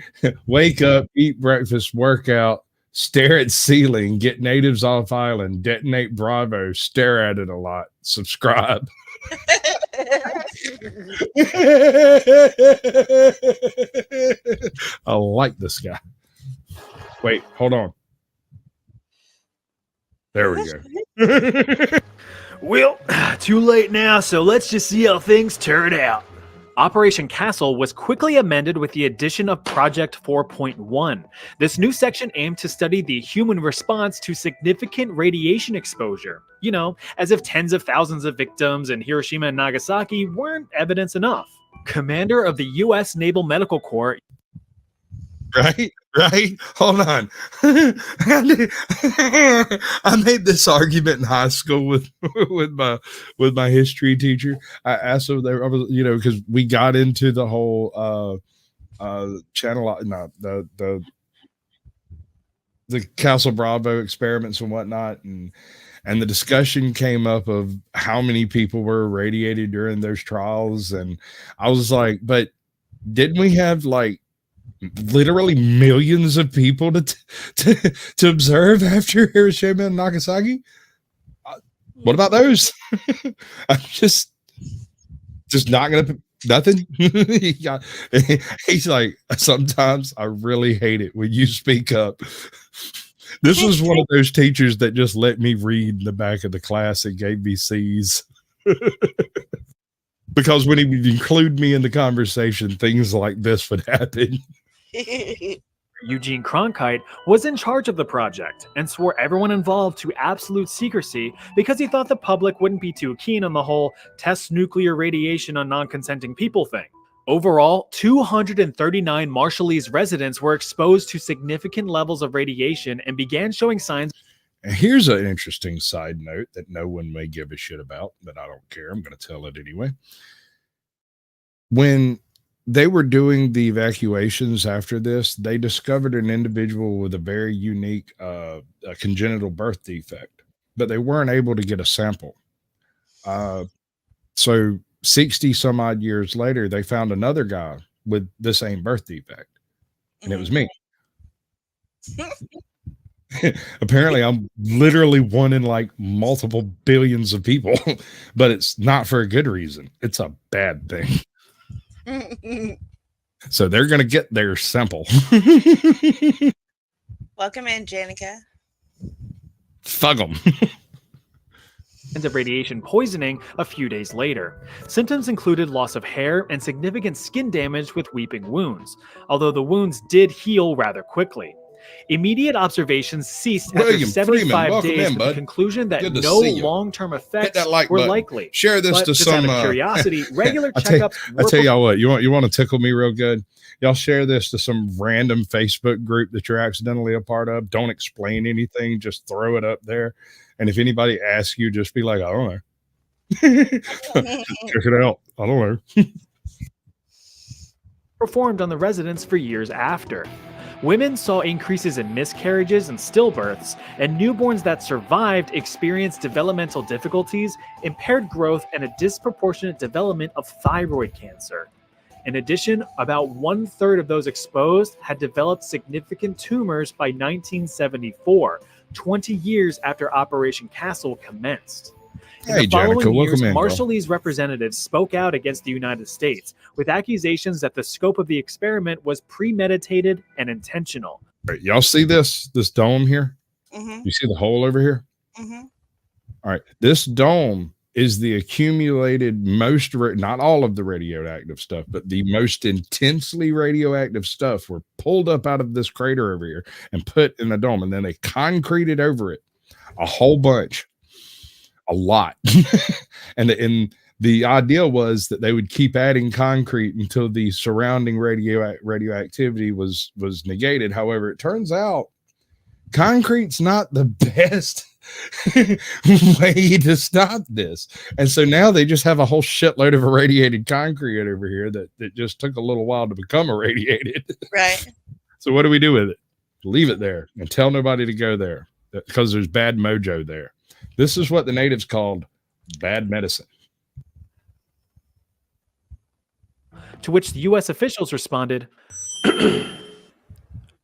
wake up, eat breakfast, work out, stare at ceiling, get natives off island, detonate Bravo, stare at it a lot, subscribe. I like this guy. Wait, hold on. There we go. Well, too late now, so let's just see how things turn out. Operation Castle was quickly amended with the addition of Project 4.1. This new section aimed to study the human response to significant radiation exposure. You know, as if tens of thousands of victims in Hiroshima and Nagasaki weren't evidence enough. Commander of the U.S. Naval Medical Corps... Right? Right? Hold on. I made this argument in high school with my history teacher. I asked her there, because we got into the whole channel, no, the Castle Bravo experiments and whatnot, and the discussion came up of how many people were irradiated during those trials, and I was like, but didn't we have like literally millions of people to observe after Hiroshima and Nagasaki? What about those? I'm just not gonna nothing. He's like, sometimes I really hate it when you speak up. This was one of those teachers that just let me read in the back of the class and gave me C's. Because when he would include me in the conversation, things like this would happen. Eugene Cronkite was in charge of the project and swore everyone involved to absolute secrecy because he thought the public wouldn't be too keen on the whole test nuclear radiation on non-consenting people thing. Overall, 239 Marshallese residents were exposed to significant levels of radiation and began showing signs. And here's an interesting side note that no one may give a shit about, but I don't care. I'm going to tell it anyway. When they were doing the evacuations after this, they discovered an individual with a very unique congenital birth defect, but they weren't able to get a sample. So 60 some odd years later, they found another guy with the same birth defect, and it was me. Apparently I'm literally one in like multiple billions of people, but it's not for a good reason. It's a bad thing. So they're going to get their sample. Welcome in, Janica. Fuck them. Of radiation poisoning a few days later. Symptoms included loss of hair and significant skin damage with weeping wounds, although the wounds did heal rather quickly. Immediate observations ceased after 75 days with the conclusion that no long-term effects were likely. Share this to some out of curiosity. Regular checkups. I tell y'all what, you want to tickle me real good? Y'all share this to some random Facebook group that you're accidentally a part of. Don't explain anything, just throw it up there. And if anybody asks you, just be like, I don't know. Check it out. I don't know. Performed on the residents for years after. Women saw increases in miscarriages and stillbirths, and newborns that survived experienced developmental difficulties, impaired growth, and a disproportionate development of thyroid cancer. In addition, about 1/3 of those exposed had developed significant tumors by 1974, 20 years after Operation Castle commenced. In the following years, Marshallese representatives spoke out against the United States with accusations that the scope of the experiment was premeditated and intentional. Right, y'all see this dome here? Mm-hmm. You see the hole over here? Mm-hmm. All right, this dome is the accumulated most, not all of the radioactive stuff, but the most intensely radioactive stuff were pulled up out of this crater over here and put in the dome, and then they concreted over it a whole bunch. A lot. and the idea was that they would keep adding concrete until the surrounding radioactivity was negated. However, it turns out concrete's not the best way to stop this. And so now they just have a whole shitload of irradiated concrete over here that just took a little while to become irradiated. Right. So what do we do with it? Leave it there and tell nobody to go there because there's bad mojo there. This is what the natives called bad medicine. To which the U.S. officials responded,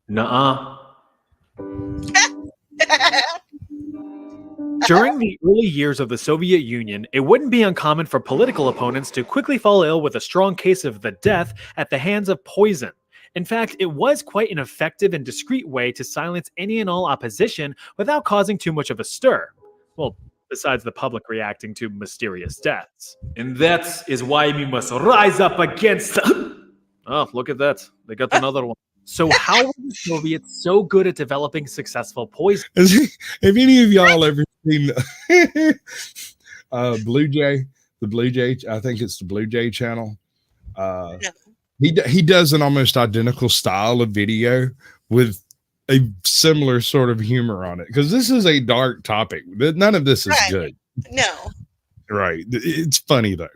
nuh-uh. During the early years of the Soviet Union, it wouldn't be uncommon for political opponents to quickly fall ill with a strong case of the death at the hands of poison. In fact, it was quite an effective and discreet way to silence any and all opposition without causing too much of a stir. Well, besides the public reacting to mysterious deaths. And that is why we must rise up against... Oh, look at that. They got another one. So how were the Soviets so good at developing successful poison? Have any of y'all ever seen Blue Jay? The Blue Jay, I think it's the Blue Jay channel. He does an almost identical style of video, with a similar sort of humor on it, because this is a dark topic. None of this is good. No. Right. It's funny though.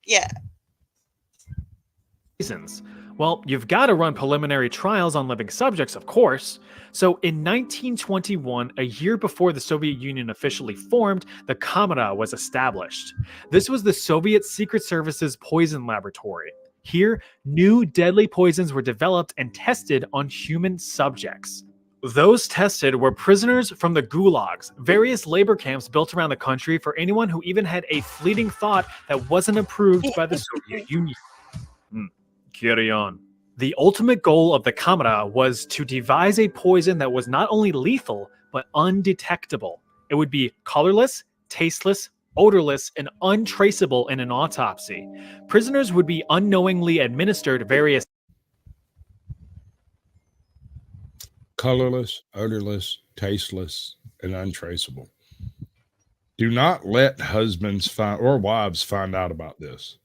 Yeah. Reasons. Well, you've got to run preliminary trials on living subjects, of course. So in 1921, a year before the Soviet Union officially formed, the Kamera was established. This was the Soviet Secret Service's poison laboratory. Here, new deadly poisons were developed and tested on human subjects. Those tested were prisoners from the gulags, various labor camps built around the country for anyone who even had a fleeting thought that wasn't approved by the Soviet Union. Carry on. The ultimate goal of the Kamera was to devise a poison that was not only lethal, but undetectable. It would be colorless, tasteless, odorless, and untraceable in an autopsy. Prisoners would be unknowingly administered various colorless, odorless, tasteless, and untraceable. Do not let husbands find or wives find out about this.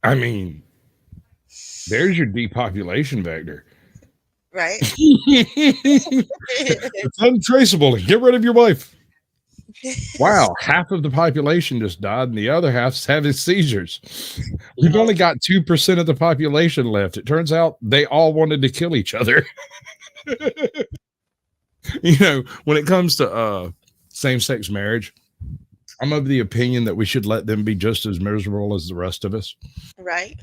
I mean, there's your depopulation vector. Right. It's untraceable. Get rid of your wife. Wow, half of the population just died and the other half's having seizures. We've only got 2% of the population left. It turns out they all wanted to kill each other. You know, when it comes to same-sex marriage, I'm of the opinion that we should let them be just as miserable as the rest of us. Right.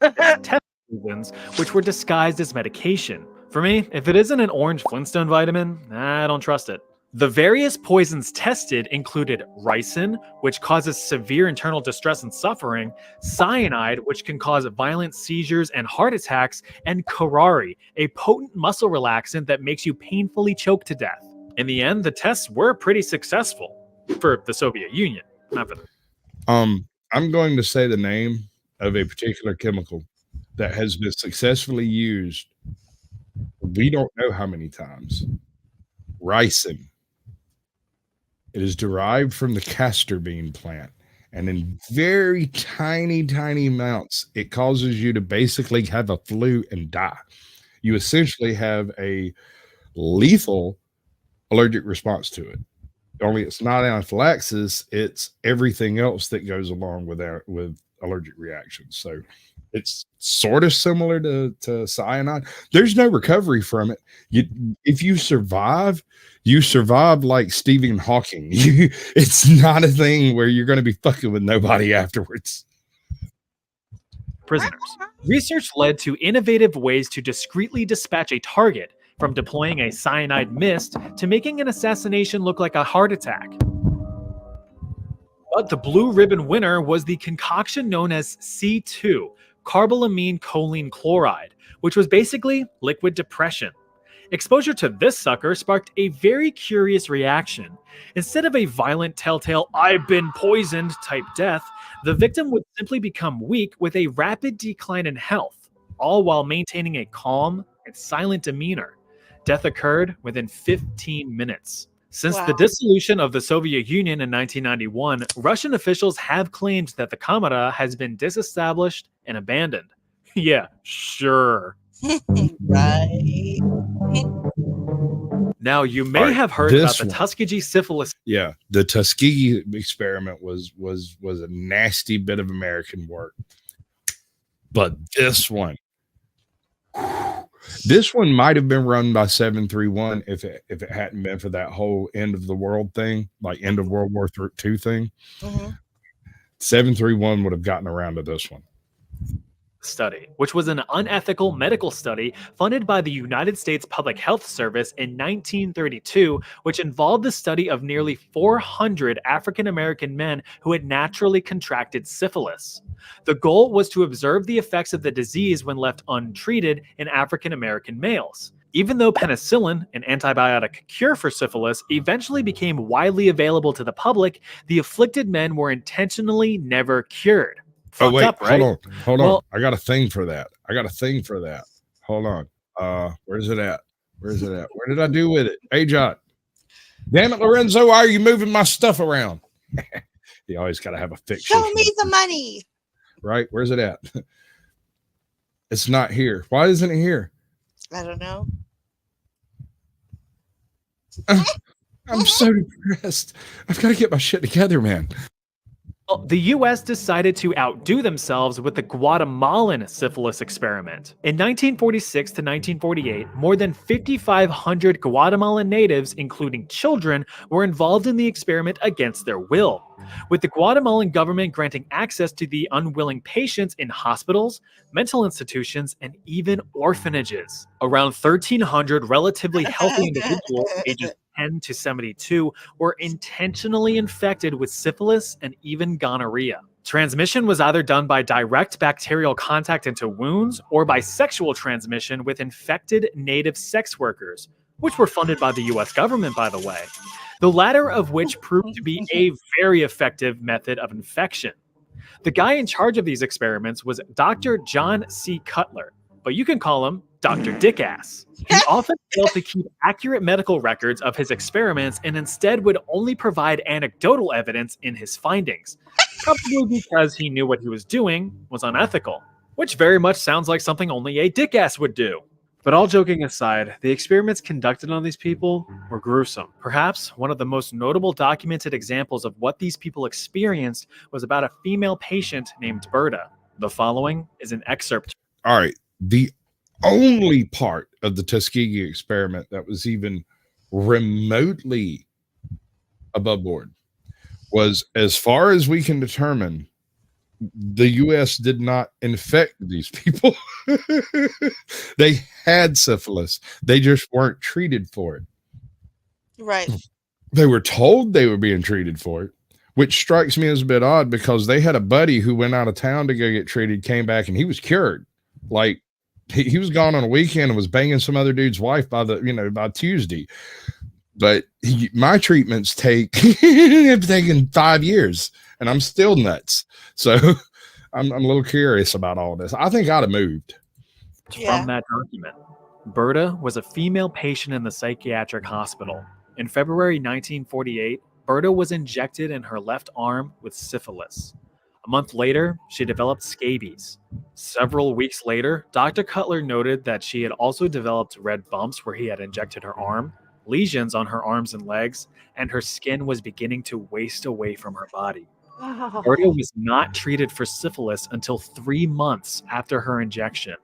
test poisons, which were disguised as medication. For me, if it isn't an orange Flintstone vitamin, I don't trust it. The various poisons tested included ricin, which causes severe internal distress and suffering, cyanide, which can cause violent seizures and heart attacks, and curare, a potent muscle relaxant that makes you painfully choke to death. In the end, the tests were pretty successful for the Soviet Union, not for them. I'm going to say the name of a particular chemical that has been successfully used. We don't know how many times. Ricin. It is derived from the castor bean plant, and in very tiny, tiny amounts, it causes you to basically have a flu and die. You essentially have a lethal allergic response to it. Only it's not anaphylaxis, it's everything else that goes along with allergic reactions. So it's sort of similar to cyanide. There's no recovery from it. If you survive like Stephen Hawking. It's not a thing where you're going to be fucking with nobody afterwards. Prisoners. Research led to innovative ways to discreetly dispatch a target, from deploying a cyanide mist to making an assassination look like a heart attack. But the blue ribbon winner was the concoction known as C2, carbolamine choline chloride, which was basically liquid depression. Exposure to this sucker sparked a very curious reaction. Instead of a violent telltale "I've been poisoned" type death, the victim would simply become weak with a rapid decline in health, all while maintaining a calm and silent demeanor. Death occurred within 15 minutes. Since the dissolution of the Soviet Union in 1991, Russian officials have claimed that the Kamera has been disestablished and abandoned. Yeah, sure. Right. Now, you may have heard about the Tuskegee syphilis. Yeah, the Tuskegee experiment was a nasty bit of American work. But this one might have been run by 731 if it hadn't been for that whole end of the world thing, like end of World War II thing. 731 would have gotten around to this one. Study, which was an unethical medical study funded by the United States Public Health Service in 1932, which involved the study of nearly 400 African American men who had naturally contracted syphilis. The goal was to observe the effects of the disease when left untreated in African American males. Even though penicillin, an antibiotic cure for syphilis, eventually became widely available to the public, the afflicted men were intentionally never cured. Oh, wait, up, right? Hold on. I got a thing for that. Hold on. Where's it at? Where did I do with it? AJot. Damn it, Lorenzo, why are you moving my stuff around? You always got to have a fix. Show me the money. right? Where's it at? It's not here. Why isn't it here? I don't know. I'm so depressed. I've got to get my shit together, man. Well, the US decided to outdo themselves with the Guatemalan syphilis experiment. In 1946 to 1948, more than 5,500 Guatemalan natives, including children, were involved in the experiment against their will, with the Guatemalan government granting access to the unwilling patients in hospitals, mental institutions, and even orphanages. Around 1,300 relatively healthy individuals, ages 10 to 72, were intentionally infected with syphilis and even gonorrhea. Transmission was either done by direct bacterial contact into wounds or by sexual transmission with infected native sex workers, which were funded by the US government, by the way. The latter of which proved to be a very effective method of infection. The guy in charge of these experiments was Dr. John C. Cutler, but you can call him Dr. Dickass. He often failed to keep accurate medical records of his experiments and instead would only provide anecdotal evidence in his findings, probably because he knew what he was doing was unethical, which very much sounds like something only a dickass would do. But all joking aside, the experiments conducted on these people were gruesome. Perhaps one of the most notable documented examples of what these people experienced was about a female patient named Berta. The following is an excerpt. All right. The only part of the Tuskegee experiment that was even remotely above board was, as far as we can determine, the US did not infect these people. They had syphilis. They just weren't treated for it. Right. They were told they were being treated for it, which strikes me as a bit odd because they had a buddy who went out of town to go get treated, came back, and he was cured. Like, he was gone on a weekend and was banging some other dude's wife by Tuesday. But my treatments have taken 5 years, and I'm still nuts. So I'm a little curious about all this. I think I'd have moved. From that document, Berta was a female patient in the psychiatric hospital. In February 1948, Berta was injected in her left arm with syphilis. A month later, she developed scabies. Several weeks later, Dr. Cutler noted that she had also developed red bumps where he had injected her arm, lesions on her arms and legs, and her skin was beginning to waste away from her body. Berta was not treated for syphilis until 3 months after her injection.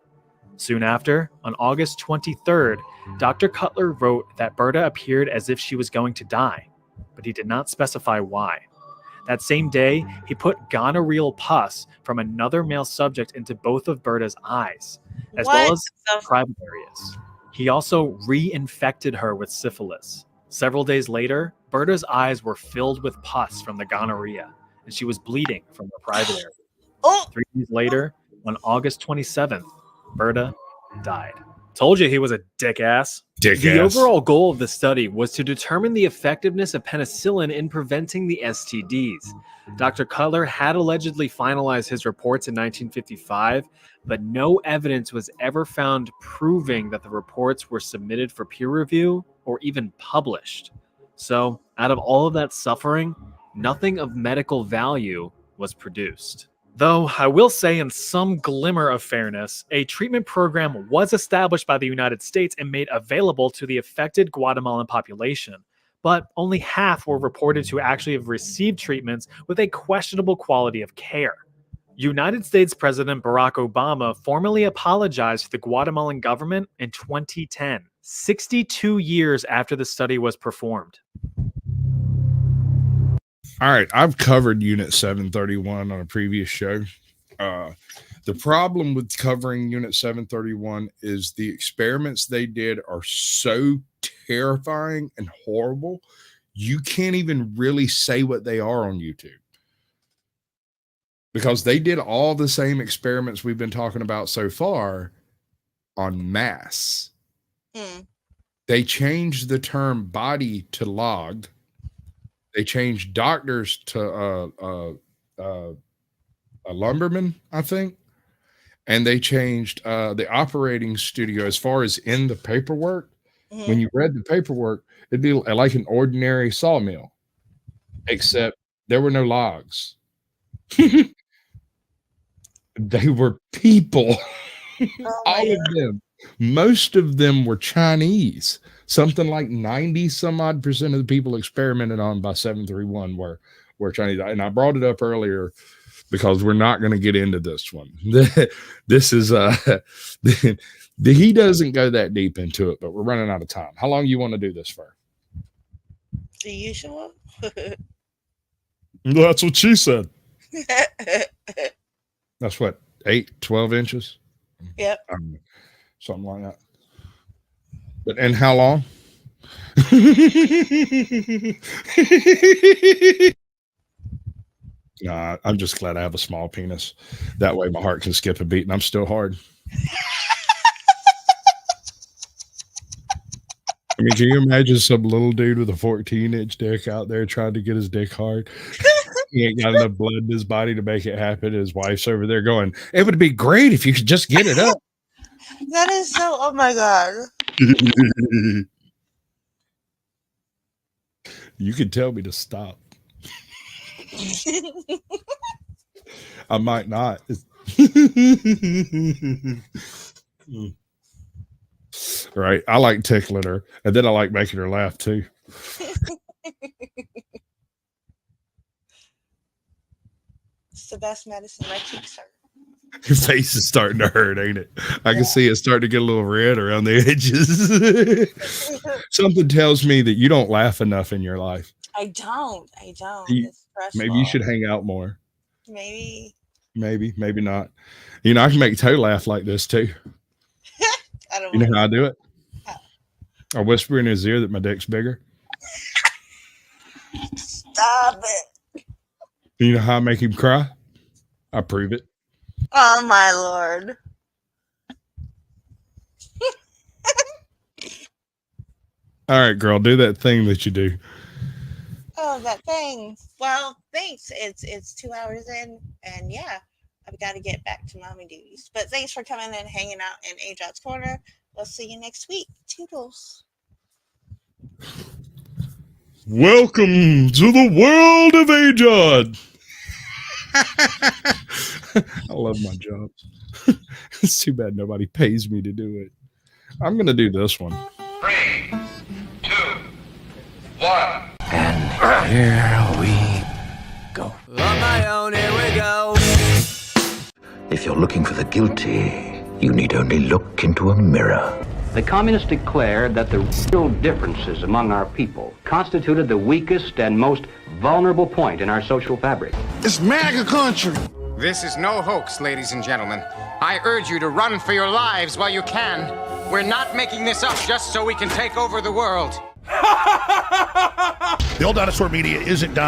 Soon after, on August 23rd, Dr. Cutler wrote that Berta appeared as if she was going to die, but he did not specify why. That same day, he put gonorrheal pus from another male subject into both of Berta's eyes, as well as private areas. He also reinfected her with syphilis. Several days later, Berta's eyes were filled with pus from the gonorrhea, and she was bleeding from her private area. 3 days later, on August 27th, Berta died. Told you he was a dick-ass. The overall goal of the study was to determine the effectiveness of penicillin in preventing the STDs. Dr. Cutler had allegedly finalized his reports in 1955, but no evidence was ever found proving that the reports were submitted for peer review or even published. So, out of all of that suffering, nothing of medical value was produced. Though I will say, in some glimmer of fairness, a treatment program was established by the United States and made available to the affected Guatemalan population, but only half were reported to actually have received treatments with a questionable quality of care. United States President Barack Obama formally apologized to the Guatemalan government in 2010, 62 years after the study was performed. All right, I've covered Unit 731 on a previous show. The problem with covering Unit 731 is the experiments they did are so terrifying and horrible, you can't even really say what they are on YouTube. Because they did all the same experiments we've been talking about so far on mass. They changed the term body to log. They changed doctors to a lumberman, I think. And they changed the operating studio as far as in the paperwork. When you read the paperwork, it'd be like an ordinary sawmill, except there were no logs. They were people. Oh All of them. Most of them were Chinese. Something like 90 some odd percent of the people experimented on by 731 were Chinese. And I brought it up earlier because we're not going to get into this one. This is he doesn't go that deep into it, but we're running out of time. How long you want to do this for? The usual. That's what she said. That's what, 12 inches? Yep. Something like that. But and how long? Nah, I'm just glad I have a small penis. That way my heart can skip a beat and I'm still hard. I mean, can you imagine some little dude with a 14-inch dick out there trying to get his dick hard? He ain't got enough blood in his body to make it happen. His wife's over there going, it would be great if you could just get it up. That is so, oh my God. You can tell me to stop. I might not. Right. I like tickling her, and then I like making her laugh too. It's the best medicine. My cheeks hurt. Your face is starting to hurt, ain't it? I can see it starting to get a little red around the edges. Something tells me that you don't laugh enough in your life. I don't. It's stressful. Maybe you should hang out more. Maybe not. You know, I can make Toe laugh like this too. I don't You know how I do it? I whisper in his ear that my dick's bigger. Stop it. You know how I make him cry? I prove it. Oh my Lord. All right, girl, do that thing that you do. Oh, that thing. Well, thanks. It's 2 hours in, and yeah, I've got to get back to mommy duties. But thanks for coming and hanging out in AJoT's Corner. We'll see you next week. Toodles. Welcome to the world of AJoT. I love my job. It's too bad nobody pays me to do it. I'm going to do this one. 3, 2, 1. And here we go. On my own, here we go. If you're looking for the guilty, you need only look into a mirror. The communists declared that the real differences among our people constituted the weakest and most vulnerable point in our social fabric. It's MAGA country. This is no hoax, ladies and gentlemen. I urge you to run for your lives while you can. We're not making this up just so we can take over the world. The old dinosaur media isn't done.